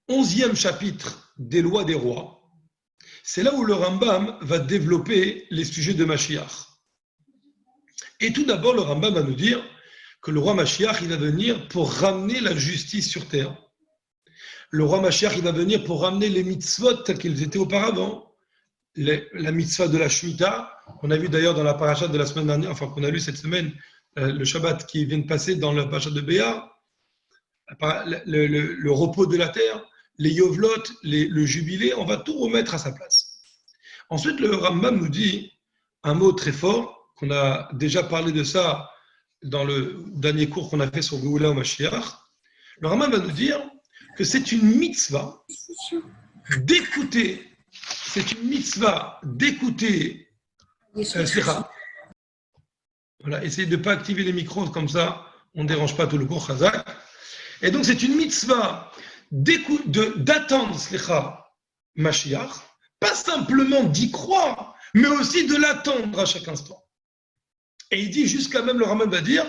11e chapitre des lois des rois, c'est là où le Rambam va développer les sujets de Mashiach. Et tout d'abord, le Rambam va nous dire que le roi Mashiach, il va venir pour ramener la justice sur terre. Le roi Mashiach, il va venir pour ramener les mitzvot tels qu'ils étaient auparavant. La mitzvah de la Shemitah, qu'on a vu d'ailleurs dans la paracha de la semaine dernière, enfin qu'on a lu cette semaine, le Shabbat qui vient de passer dans la paracha de Béar, le repos de la terre, les Yovlot, le jubilé, on va tout remettre à sa place. Ensuite, le Rambam nous dit un mot très fort, qu'on a déjà parlé de ça dans le dernier cours qu'on a fait sur Géoula ou Mashiach. Le Rambam va nous dire que c'est une mitzvah d'écouter. C'est une mitzvah d'écouter. Voilà, essayez de ne pas activer les micros, comme ça, on ne dérange pas tout le cours Chazak. Et donc, c'est une mitzvah d'attendre Mashiach, pas simplement d'y croire, mais aussi de l'attendre à chaque instant. Et il dit, jusqu'à même le Rambam va dire,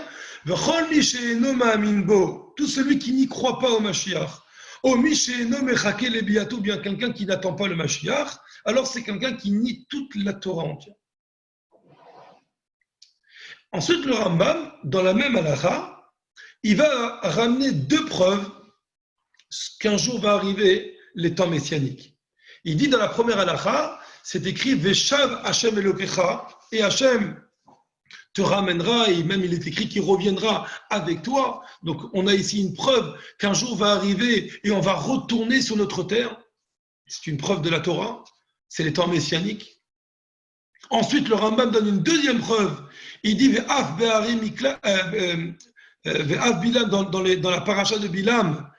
tout celui qui n'y croit pas au Mashiach, bien quelqu'un qui n'attend pas le Mashiach, alors c'est quelqu'un qui nie toute la Torah entière. Ensuite, le Rambam, dans la même halakha, il va ramener deux preuves qu'un jour va arriver les temps messianiques. Il dit dans la première halakha, c'est écrit Veshav Hashem Elokecha, et Hashem te ramènera, et même il est écrit qu'il reviendra avec toi. Donc on a ici une preuve qu'un jour va arriver et on va retourner sur notre terre. C'est une preuve de la Torah, c'est les temps messianiques. Ensuite, le Rambam donne une deuxième preuve. Il dit Ve'af Bilam dans la paracha de Bilam,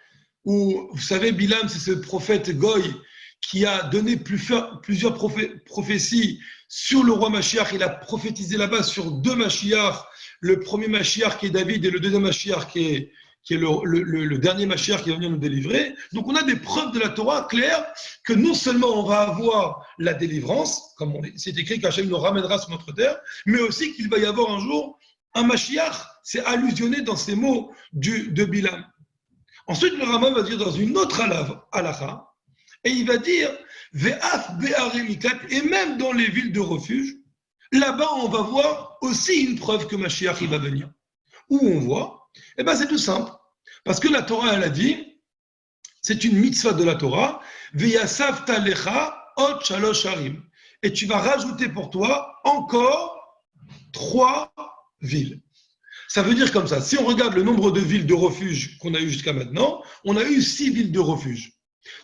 où vous savez, Bilam, c'est ce prophète Goy qui a donné plusieurs prophéties sur le roi Mashiach. Il a prophétisé là-bas sur deux Mashiach, le premier Mashiach qui est David et le deuxième Mashiach qui est le dernier Mashiach qui va venir nous délivrer. Donc on a des preuves de la Torah claires que non seulement on va avoir la délivrance, comme c'est écrit qu'Hachem nous ramènera sur notre terre, mais aussi qu'il va y avoir un jour un Mashiach. C'est allusionné dans ces mots de Bilam. Ensuite, le Rambam va dire dans une autre halakha, et il va dire Ve'af be'arei miklat, et même dans les villes de refuge, là-bas on va voir aussi une preuve que Mashiach il va venir. Où on voit, eh bien c'est tout simple, parce que la Torah elle a dit, c'est une mitzvah de la Torah, Ve'yasavta lecha ot shalosh harim, et tu vas rajouter pour toi encore 3 villes. Ça veut dire comme ça, si on regarde le nombre de villes de refuge qu'on a eu jusqu'à maintenant, on a eu 6 villes de refuge.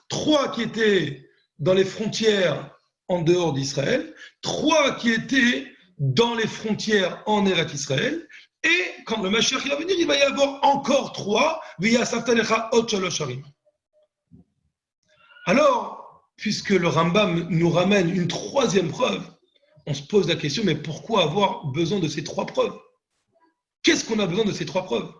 3 qui étaient dans les frontières en dehors d'Israël, 3 qui étaient dans les frontières en Eretz Israël, et quand le Mashiach va venir, il va y avoir encore 3, alors, puisque le Rambam nous ramène une 3e preuve, on se pose la question, mais pourquoi avoir besoin de ces 3 preuves? Qu'est-ce qu'on a besoin de ces 3 preuves?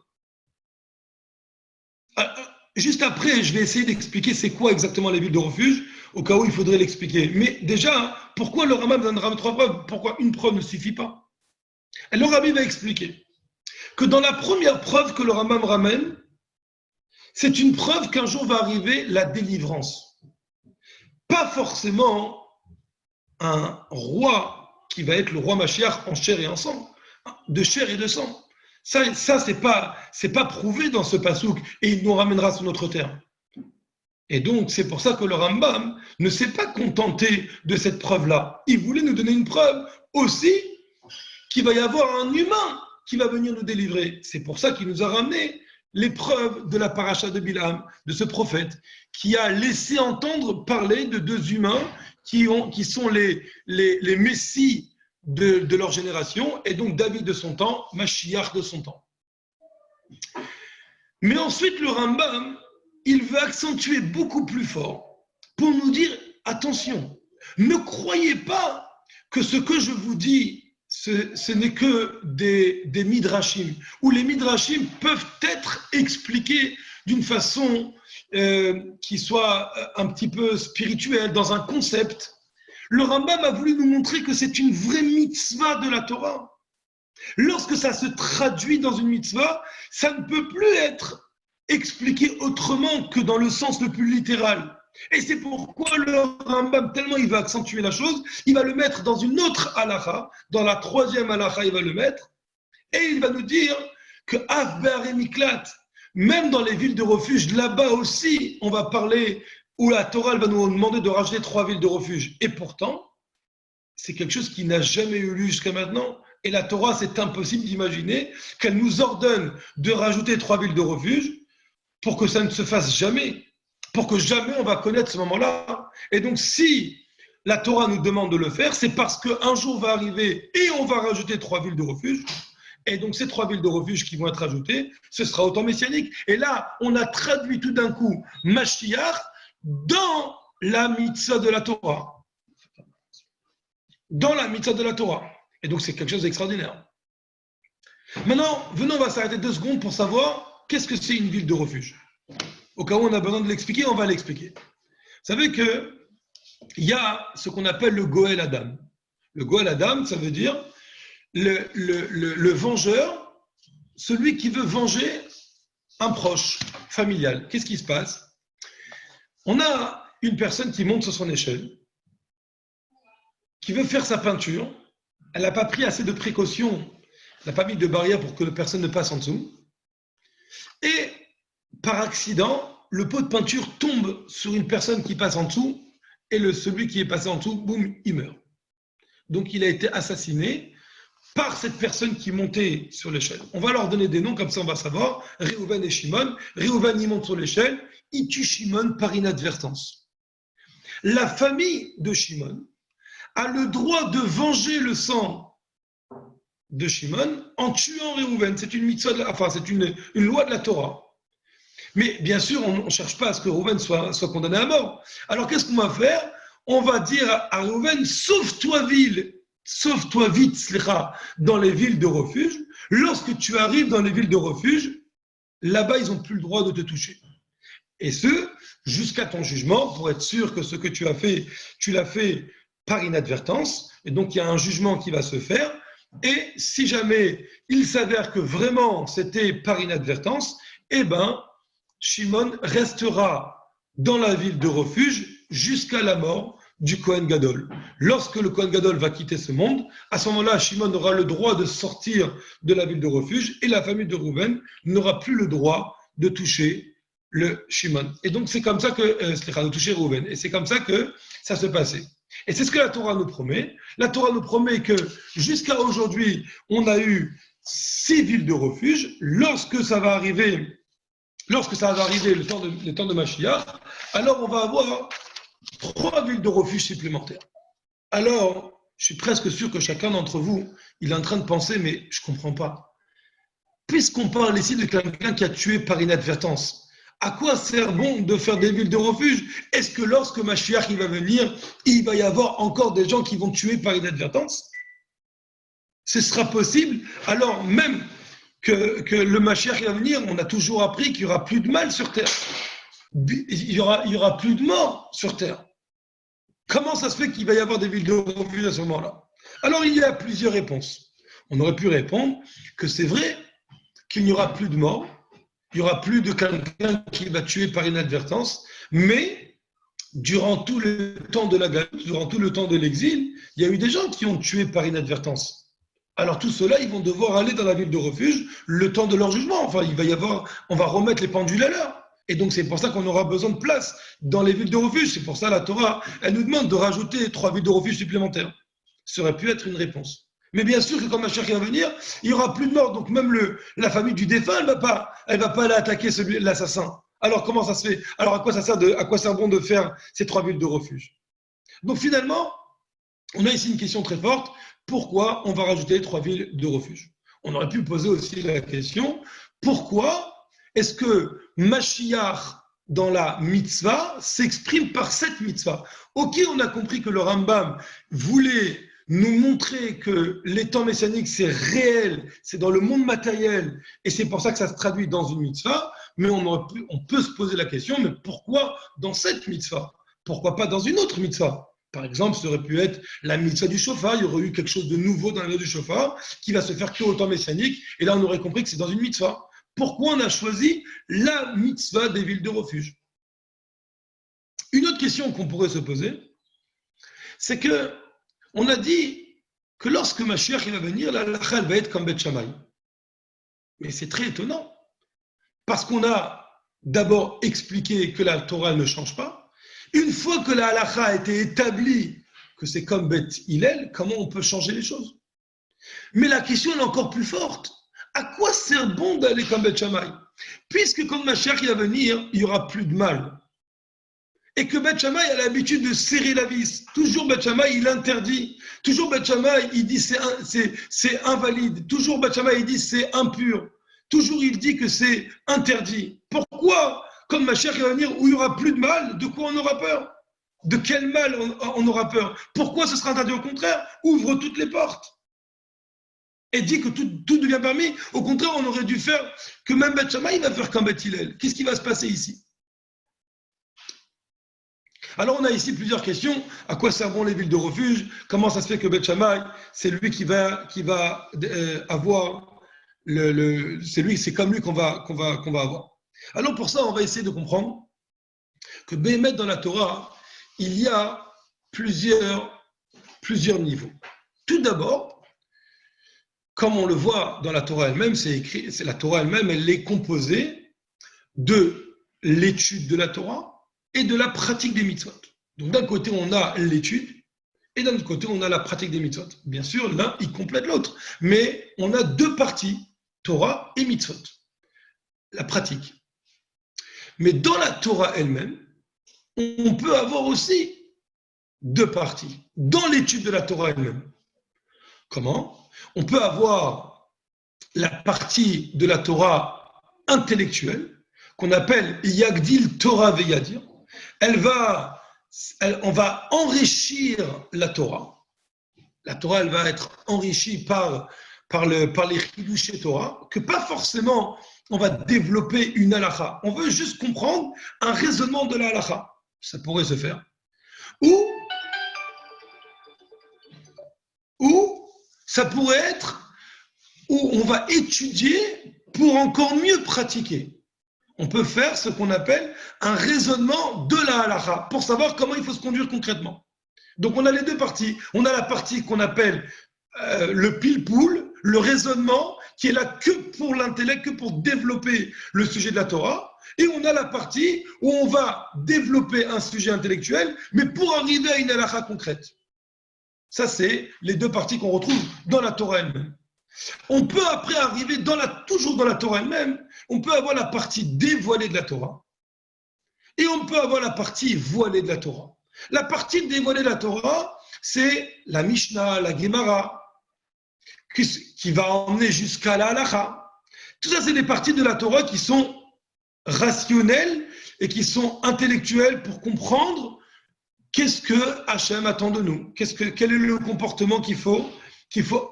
Juste après, je vais essayer d'expliquer c'est quoi exactement les villes de refuge, au cas où il faudrait l'expliquer. Mais déjà, pourquoi le Rambam donnera 3 preuves? Pourquoi une preuve ne suffit pas? Et le Rabbi va expliquer que dans la première preuve que le Rambam ramène, c'est une preuve qu'un jour va arriver la délivrance. Pas forcément un roi qui va être le roi Mashiach en chair et en sang, de chair et de sang. Ça c'est pas prouvé dans ce pasouk, et il nous ramènera sur notre terre. Et donc, c'est pour ça que le Rambam ne s'est pas contenté de cette preuve-là. Il voulait nous donner une preuve aussi qu'il va y avoir un humain qui va venir nous délivrer. C'est pour ça qu'il nous a ramené les preuves de la paracha de Bilam, de ce prophète, qui a laissé entendre parler de 2 humains qui sont les messies de leur génération, et donc David de son temps, Mashiach de son temps. Mais ensuite, le Rambam, il veut accentuer beaucoup plus fort pour nous dire, attention, ne croyez pas que ce que je vous dis, ce n'est que des midrashim, où les midrashim peuvent être expliqués d'une façon qui soit un petit peu spirituelle, dans un concept. Le Rambam a voulu nous montrer que c'est une vraie mitzvah de la Torah. Lorsque ça se traduit dans une mitzvah, ça ne peut plus être expliqué autrement que dans le sens le plus littéral. Et c'est pourquoi le Rambam, tellement il va accentuer la chose, il va le mettre dans une autre halakha, dans la 3e halakha il va le mettre, et il va nous dire que Af be'arei miklat, même dans les villes de refuge, là-bas aussi, on va parler, où la Torah elle va nous demander de rajouter 3 villes de refuge. Et pourtant, c'est quelque chose qui n'a jamais eu lieu jusqu'à maintenant. Et la Torah, c'est impossible d'imaginer qu'elle nous ordonne de rajouter 3 villes de refuge pour que ça ne se fasse jamais, pour que jamais on va connaître ce moment-là. Et donc, si la Torah nous demande de le faire, c'est parce qu'un jour va arriver et on va rajouter 3 villes de refuge. Et donc, ces 3 villes de refuge qui vont être ajoutées, ce sera au temps messianique. Et là, on a traduit tout d'un coup Mashiach dans la mitzvah de la Torah. Dans la mitzvah de la Torah. Et donc, c'est quelque chose d'extraordinaire. Maintenant, venons, on va s'arrêter 2 secondes pour savoir qu'est-ce que c'est une ville de refuge. Au cas où on a besoin de l'expliquer, on va l'expliquer. Vous savez qu'il y a ce qu'on appelle le Goël Adam. Le Goël Adam, ça veut dire le vengeur, celui qui veut venger un proche familial. Qu'est-ce qui se passe? On a une personne qui monte sur son échelle, qui veut faire sa peinture. Elle n'a pas pris assez de précautions, elle n'a pas mis de barrière pour que personne ne passe en dessous. Et par accident, le pot de peinture tombe sur une personne qui passe en dessous, et celui qui est passé en dessous, boum, il meurt. Donc il a été assassiné par cette personne qui montait sur l'échelle. On va leur donner des noms, comme ça on va savoir. Réhouven et Shimon. Réhouven, il monte sur l'échelle, il tue Shimon par inadvertance. La famille de Shimon a le droit de venger le sang de Shimon en tuant Réhouven. C'est une mitzvah, c'est une loi de la Torah. Mais bien sûr, on ne cherche pas à ce que Réhouven soit condamné à mort. Alors qu'est-ce qu'on va faire? On va dire à Réhouven, sauve-toi vite, dans les villes de refuge. Lorsque tu arrives dans les villes de refuge, là-bas, ils n'ont plus le droit de te toucher. Et ce, jusqu'à ton jugement, pour être sûr que ce que tu as fait, tu l'as fait par inadvertance. Et donc, il y a un jugement qui va se faire. Et si jamais il s'avère que vraiment c'était par inadvertance, eh bien, Shimon restera dans la ville de refuge jusqu'à la mort du Kohen Gadol. Lorsque le Kohen Gadol va quitter ce monde, à ce moment-là, Shimon aura le droit de sortir de la ville de refuge et la famille de Rouven n'aura plus le droit de toucher le Shimon. Et donc, c'est comme ça de toucher Rouven. Et c'est comme ça que ça se passait. Et c'est ce que la Torah nous promet. La Torah nous promet que jusqu'à aujourd'hui, on a eu 6 villes de refuge. Lorsque ça va arriver le temps de Mashiach, alors on va avoir 3 villes de refuge supplémentaires. Alors, je suis presque sûr que chacun d'entre vous, il est en train de penser, mais je ne comprends pas. Puisqu'on parle ici de quelqu'un qui a tué par inadvertance, à quoi sert bon de faire des villes de refuge? Est-ce que lorsque Mashiach il va venir, il va y avoir encore des gens qui vont tuer par inadvertance? Ce sera possible? Alors même que le Mashiach il va venir, on a toujours appris qu'il n'y aura plus de mal sur terre. Il y aura plus de morts sur terre. Comment ça se fait qu'il va y avoir des villes de refuge à ce moment-là? Alors il y a plusieurs réponses. On aurait pu répondre que c'est vrai qu'il n'y aura plus de morts, il n'y aura plus de quelqu'un qui va tuer par inadvertance, mais durant tout le temps de la galoute, durant tout le temps de l'exil, il y a eu des gens qui ont tué par inadvertance. Alors tout cela, ils vont devoir aller dans la ville de refuge le temps de leur jugement. Enfin, on va remettre les pendules à l'heure. Et donc c'est pour ça qu'on aura besoin de place dans les villes de refuge. C'est pour ça la Torah, elle nous demande de rajouter 3 villes de refuge supplémentaires. Ça aurait pu être une réponse. Mais bien sûr que quand Mashiach va venir, il n'y aura plus de mort. Donc même la famille du défunt, elle va pas aller attaquer l'assassin. Alors comment ça se fait? Alors à quoi sert bon de faire ces 3 villes de refuge? Donc finalement, on a ici une question très forte. Pourquoi on va rajouter 3 villes de refuge? On aurait pu poser aussi la question, pourquoi est-ce que Mashiach dans la mitzvah s'exprime par cette mitzvah? Ok, on a compris que le Rambam voulait nous montrer que les temps messianiques, c'est réel, c'est dans le monde matériel, et c'est pour ça que ça se traduit dans une mitzvah, mais on peut se poser la question, mais pourquoi dans cette mitzvah? Pourquoi pas dans une autre mitzvah? Par exemple, ça aurait pu être la mitzvah du shofar, il y aurait eu quelque chose de nouveau dans la mitzvah du shofar, qui va se faire que au temps messianique, et là on aurait compris que c'est dans une mitzvah. Pourquoi on a choisi la mitzvah des villes de refuge? Une autre question qu'on pourrait se poser, c'est que on a dit que lorsque Mashiach va venir, la halakha va être comme Beth Shammai. Mais c'est très étonnant, parce qu'on a d'abord expliqué que la Torah ne change pas. Une fois que la halakha a été établie, que c'est comme Beth Hillel, comment on peut changer les choses? Mais la question est encore plus forte. À quoi sert bon d'aller comme Beth Shammai? Puisque quand Mashiach va venir, il n'y aura plus de mal. Et que Beth Shammai a l'habitude de serrer la vis. Toujours Beth Shammai, il interdit. Toujours Beth Shammai, il dit c'est invalide. Toujours Beth Shammai, il dit c'est impur. Toujours il dit que c'est interdit. Pourquoi, quand Mashiach va venir, où il n'y aura plus de mal, de quoi on aura peur? De quel mal on aura peur? Pourquoi ce sera interdit? Au contraire, ouvre toutes les portes. Et dit que tout devient permis. Au contraire, on aurait dû faire que même Beth Shammai va faire comme Beth Hillel. Qu'est-ce qui va se passer ici? Alors on a ici plusieurs questions. À quoi servent les villes de refuge? Comment ça se fait que Beth Shammai, c'est lui qui va avoir c'est comme lui qu'on va avoir. Alors pour ça, on va essayer de comprendre que Béhémet dans la Torah, il y a plusieurs niveaux. Tout d'abord, comme on le voit dans la Torah elle-même, c'est écrit, c'est la Torah elle-même, elle est composée de l'étude de la Torah et de la pratique des mitzvot. Donc d'un côté, on a l'étude et d'un autre côté, on a la pratique des mitzvot. Bien sûr, l'un, il complète l'autre. Mais on a deux parties, Torah et mitzvot. La pratique. Mais dans la Torah elle-même, on peut avoir aussi deux parties. Dans l'étude de la Torah elle-même. Comment? On peut avoir la partie de la Torah intellectuelle, qu'on appelle Yagdil Torah Veyadir. On va enrichir la Torah. La Torah, elle va être enrichie par les chidushé Torah, que pas forcément on va développer une halakha. On veut juste comprendre un raisonnement de la halakha. Ça pourrait se faire. Ou ça pourrait être où on va étudier pour encore mieux pratiquer. On peut faire ce qu'on appelle un raisonnement de la halakha pour savoir comment il faut se conduire concrètement. Donc on a les deux parties. On a la partie qu'on appelle le pilpoul, le raisonnement, qui est là que pour l'intellect, que pour développer le sujet de la Torah. Et on a la partie où on va développer un sujet intellectuel, mais pour arriver à une halakha concrète. Ça, c'est les deux parties qu'on retrouve dans la Torah elle-même. On peut après arriver toujours dans la Torah elle-même, on peut avoir la partie dévoilée de la Torah et on peut avoir la partie voilée de la Torah. La partie dévoilée de la Torah, c'est la Mishnah, la Gemara, qui va emmener jusqu'à la Halakha. Tout ça, c'est des parties de la Torah qui sont rationnelles et qui sont intellectuelles pour comprendre qu'est-ce que Hachem attend de nous, quel est le comportement qu'il faut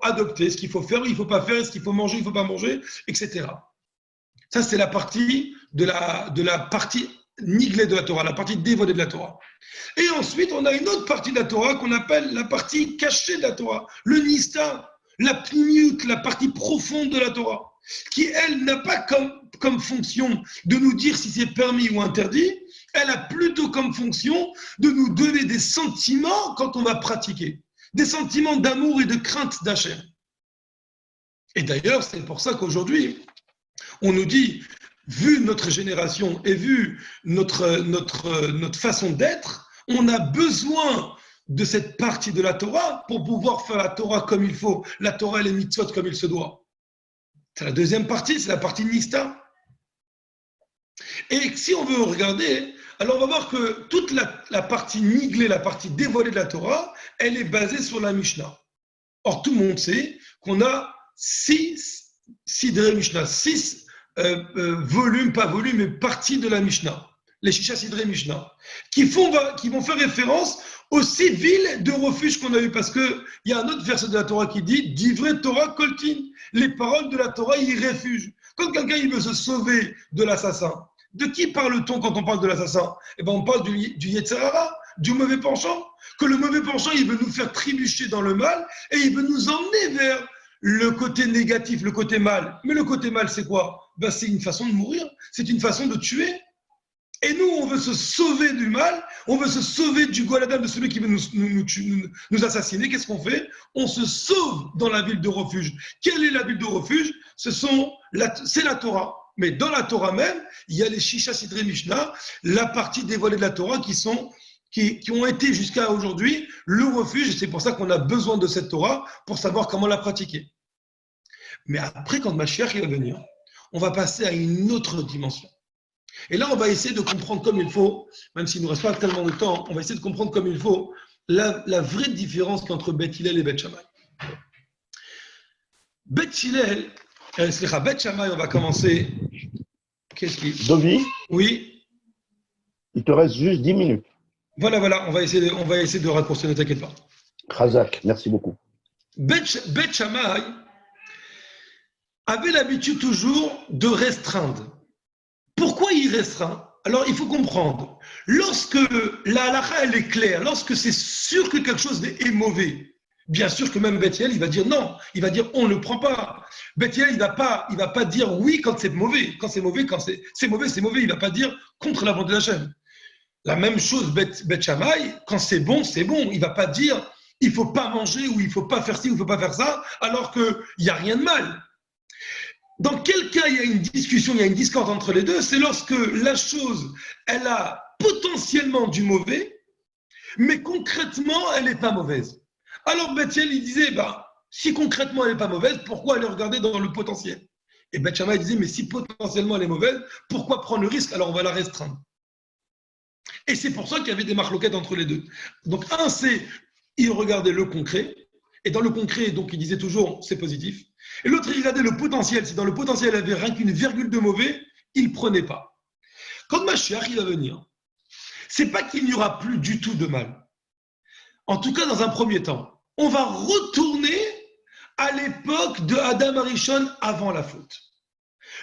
adopter, ce qu'il faut faire, il ne faut pas faire, ce qu'il faut manger, il ne faut pas manger, etc. Ça, c'est la partie de la partie niglée de la Torah, la partie dévoilée de la Torah. Et ensuite, on a une autre partie de la Torah qu'on appelle la partie cachée de la Torah, le nista, la pnimiut, la partie profonde de la Torah, qui, elle, n'a pas comme fonction de nous dire si c'est permis ou interdit, elle a plutôt comme fonction de nous donner des sentiments quand on va pratiquer, des sentiments d'amour et de crainte d'Hachem. Et d'ailleurs, c'est pour ça qu'aujourd'hui, on nous dit, vu notre génération et vu notre façon d'être, on a besoin de cette partie de la Torah pour pouvoir faire la Torah comme il faut, la Torah et les mitzvot comme il se doit. C'est la deuxième partie, c'est la partie Nista. Et si on veut regarder, alors on va voir que toute la partie niglée, la partie dévoilée de la Torah, elle est basée sur la Mishnah. Or, tout le monde sait qu'on a 6 Sidrei Mishnah, 6 volumes, pas volumes, mais parties de la Mishnah, les Shisha Sidrei Mishnah, qui vont faire référence aux 6 villes de refuge qu'on a eues, parce qu'il y a un autre verset de la Torah qui dit « Divrei Torah koltin », les paroles de la Torah y refuge. Quand quelqu'un il veut se sauver de l'assassin, de qui parle-t-on quand on parle de l'assassin? Eh bien, on parle du Yetzer Hara, du mauvais penchant, que le mauvais penchant, il veut nous faire trébucher dans le mal et il veut nous emmener vers le côté négatif, le côté mal. Mais le côté mal, c'est quoi? Ben, c'est une façon de mourir, c'est une façon de tuer. Et nous, on veut se sauver du mal, on veut se sauver du Goladam, de celui qui veut nous assassiner. Qu'est-ce qu'on fait? On se sauve dans la ville de refuge. Quelle est la ville de refuge? C'est la Torah. Mais dans la Torah même, il y a les Shisha Sidrei Mishnah, la partie dévoilée de la Torah qui ont été jusqu'à aujourd'hui le refuge. Et c'est pour ça qu'on a besoin de cette Torah pour savoir comment la pratiquer. Mais après, quand Mashiach va venir, on va passer à une autre dimension. Et là, on va essayer de comprendre comme il faut, même s'il ne nous reste pas tellement de temps, on va essayer de comprendre comme il faut la vraie différence entre Beth Hillel et Beth Shammai. Beth Hillel, Beth Shammai, on va commencer. Dovi, oui. Il te reste juste 10 minutes. Voilà, on va essayer de raccourcir, ne t'inquiète pas. Khazak, merci beaucoup. Beth Shammai avait l'habitude toujours de restreindre. Pourquoi il restreint? Alors, il faut comprendre. Lorsque la halakha, elle est claire, lorsque c'est sûr que quelque chose est mauvais, bien sûr que même Beth Hillel, il va dire non. Il va dire on ne le prend pas. Beth Hillel, il va pas dire oui quand c'est mauvais. Quand c'est mauvais, c'est mauvais, c'est mauvais. Il va pas dire contre la volonté d'Hachem. La même chose, Beth Shammai, quand c'est bon, c'est bon. Il va pas dire il faut pas manger ou il faut pas faire ci ou il faut pas faire ça, alors qu'il n'y a rien de mal. Dans quel cas il y a une discussion, il y a une discorde entre les deux? C'est lorsque la chose, elle a potentiellement du mauvais, mais concrètement, elle n'est pas mauvaise. Alors Bethel, il disait, si concrètement elle n'est pas mauvaise, pourquoi aller regarder dans le potentiel? Et Beth Shammai disait, mais si potentiellement elle est mauvaise, pourquoi prendre le risque? Alors on va la restreindre. Et c'est pour ça qu'il y avait des marloquettes entre les deux. Donc un, c'est, il regardait le concret, et dans le concret, donc il disait toujours, c'est positif. Et l'autre, il regardait le potentiel. Si dans le potentiel, il avait rien qu'une virgule de mauvais, il ne prenait pas. Quand Mashiach, il va venir, c'est pas qu'il n'y aura plus du tout de mal. En tout cas, dans un premier temps, on va retourner à l'époque de Adam Arishon avant la faute.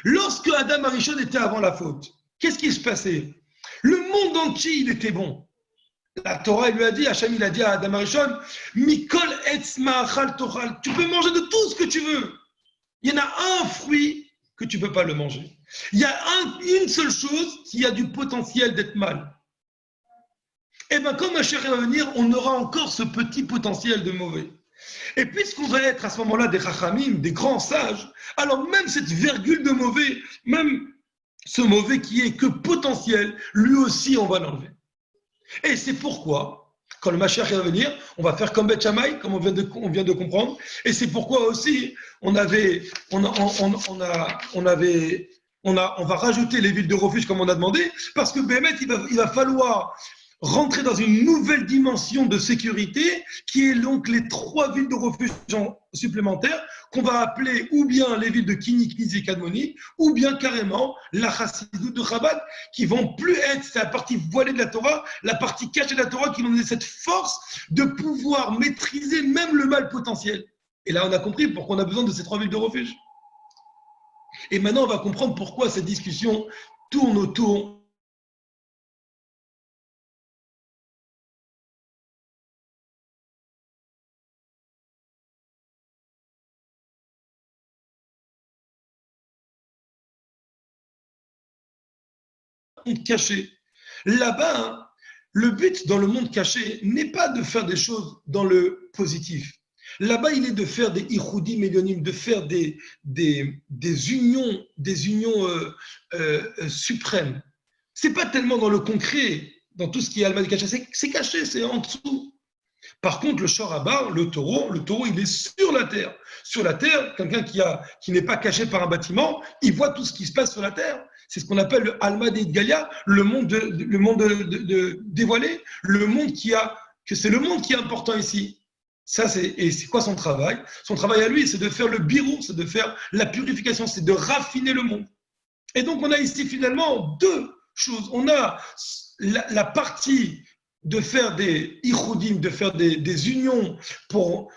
Lorsque Adam Arishon était avant la faute, qu'est-ce qui se passait? Le monde entier, il était bon. La Torah, il lui a dit, Hachem, il a dit à Adam Arishon, Mikol etz ma'achal tochal, tu peux manger de tout ce que tu veux. Il y en a un fruit que tu ne peux pas le manger. Il y a une seule chose qui a du potentiel d'être mal. Et bien, quand Mashiach va venir, on aura encore ce petit potentiel de mauvais. Et puisqu'on va être à ce moment-là des chachamim, des grands sages, alors même cette virgule de mauvais, même ce mauvais qui est que potentiel, lui aussi, on va l'enlever. Et c'est pourquoi, quand le Mashiach va venir, on va faire comme Beth Shammai, comme on vient de comprendre. Et c'est pourquoi aussi, on va rajouter les villes de refuge comme on a demandé, parce que Bémet, il va falloir rentrer dans une nouvelle dimension de sécurité, qui est donc les 3 villes de refuge supplémentaires, qu'on va appeler ou bien les villes de Kini, Kniz et Kadmoni, ou bien carrément la Chassidut de Chabad, qui vont plus être, c'est la partie voilée de la Torah, la partie cachée de la Torah, qui vont donner cette force de pouvoir maîtriser même le mal potentiel. Et là, on a compris pourquoi on a besoin de ces 3 villes de refuge. Et maintenant, on va comprendre pourquoi cette discussion tourne autour monde caché. Là-bas, le but dans le monde caché n'est pas de faire des choses dans le positif. Là-bas, il est de faire des ichoudim élionim, de faire des unions suprêmes. C'est pas tellement dans le concret, dans tout ce qui est Alma caché, c'est caché, c'est en dessous. Par contre, le Shorabar, le taureau, il est sur la terre. Sur la terre, quelqu'un qui n'est pas caché par un bâtiment, il voit tout ce qui se passe sur la terre. C'est ce qu'on appelle le Alma Deit Galia, le monde dévoilé, le monde que c'est le monde qui est important ici. Et c'est quoi son travail? Son travail à lui, c'est de faire le birou, c'est de faire la purification, c'est de raffiner le monde. Et donc, on a ici finalement 2 choses. On a la partie de faire des ichoudim, de faire des unions pour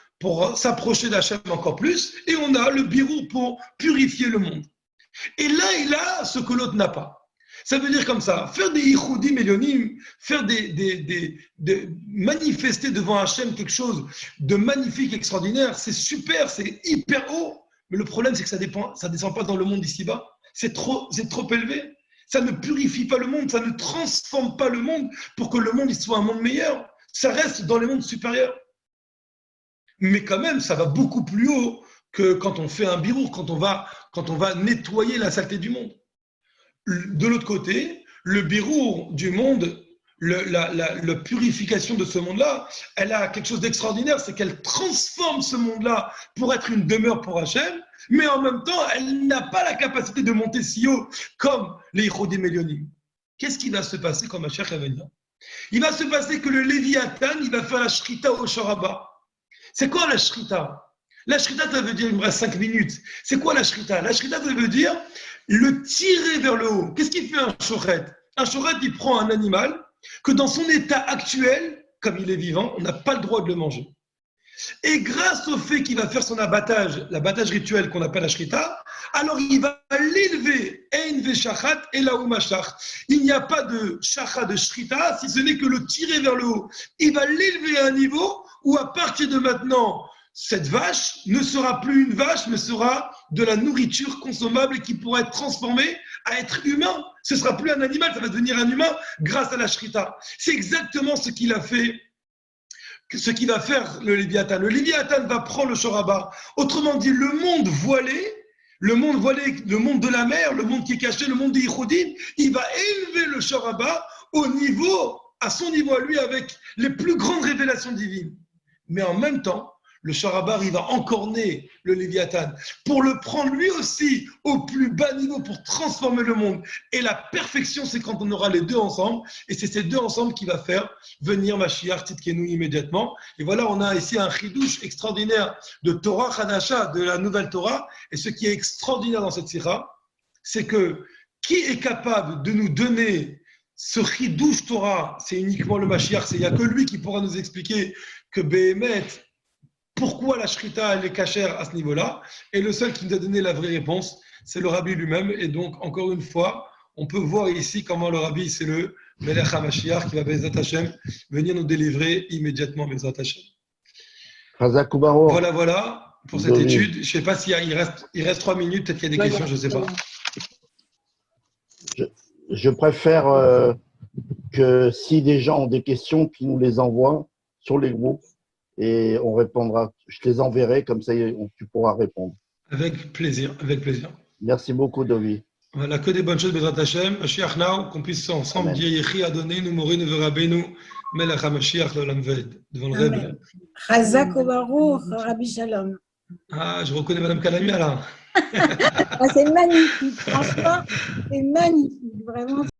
s'approcher d'Hachem encore plus, et on a le birou pour purifier le monde. Et là, il a ce que l'autre n'a pas. Ça veut dire comme ça, faire des ichoudim élionim, faire manifester devant Hachem quelque chose de magnifique, extraordinaire, c'est super, c'est hyper haut, mais le problème, c'est que ça descend pas dans le monde d'ici-bas. C'est trop élevé. Ça ne purifie pas le monde, ça ne transforme pas le monde pour que le monde il soit un monde meilleur. Ça reste dans les mondes supérieurs. Mais quand même, ça va beaucoup plus haut que quand on fait un birour, quand on va nettoyer la saleté du monde. De l'autre côté, le birour du monde, la purification de ce monde-là, elle a quelque chose d'extraordinaire, c'est qu'elle transforme ce monde-là pour être une demeure pour Hachem, mais en même temps, elle n'a pas la capacité de monter si haut comme les Ichoudim Elionim. Qu'est-ce qui va se passer quand Mashiach va venir? Il va se passer que le Léviathan, il va faire la Shrita au Shoraba. C'est quoi la Shrita? La Shrita, ça veut dire, il me reste 5 minutes. C'est quoi la Shrita? La Shrita, ça veut dire le tirer vers le haut. Qu'est-ce qu'il fait un Shoret? Un Shoret, il prend un animal que dans son état actuel, comme il est vivant, on n'a pas le droit de le manger. Et grâce au fait qu'il va faire son abattage, l'abattage rituel qu'on appelle la shrita, alors il va l'élever. Ein veshachat elaou mashach. Il n'y a pas de shachat, de shrita, si ce n'est que le tirer vers le haut. Il va l'élever à un niveau où à partir de maintenant, cette vache ne sera plus une vache, mais sera de la nourriture consommable qui pourra être transformée à être humain. Ce ne sera plus un animal, ça va devenir un humain grâce à la shrita. C'est exactement ce qu'il a fait. Ce qui va faire le Léviathan. Le Léviathan va prendre le Shoraba. Autrement dit, le monde voilé, le monde voilé, le monde de la mer, le monde qui est caché, le monde des Yichoudim, il va élever le Shoraba au niveau, à son niveau à lui, avec les plus grandes révélations divines. Mais en même temps, le Sharabar, il va encorner le Léviathan pour le prendre lui aussi au plus bas niveau pour transformer le monde. Et la perfection, c'est quand on aura les deux ensemble. Et c'est ces deux ensemble qui va faire venir Mashiach Tzidkenu immédiatement. Et voilà, on a ici un chidouche extraordinaire de Torah Chadasha, de la nouvelle Torah. Et ce qui est extraordinaire dans cette sira, c'est que qui est capable de nous donner ce chidouche Torah? C'est uniquement le Mashiach. Il n'y a que lui qui pourra nous expliquer que Behemet, pourquoi la Shrita elle est cachère à ce niveau-là. Et le seul qui nous a donné la vraie réponse, c'est le Rabbi lui-même. Et donc, encore une fois, on peut voir ici comment le Rabbi, c'est le Melech HaMashiach qui va, Bezat Hashem, venir nous délivrer immédiatement, Bezat Hashem. Chazak Ubarour. Voilà pour cette étude. Je ne sais pas s'il reste 3 minutes, peut-être qu'il y a des questions, je ne sais pas. Je préfère que si des gens ont des questions, qu'ils nous les envoient sur les groupes. Et on répondra. Je te les enverrai, comme ça tu pourras répondre. Avec plaisir, avec plaisir. Merci beaucoup, Dovi. Voilà, que des bonnes choses, Bezrat Hashem. Mashiach now, qu'on puisse ensemble dire Yechi Adonai, nous Morinu Verabenu, Melech HaMashiach l'Olam Ved, devant le Rebbe. Chazak Ubaruch, Rabbi Shalom. Ah, je reconnais Madame Kalamia là. C'est magnifique, franchement, c'est magnifique, vraiment.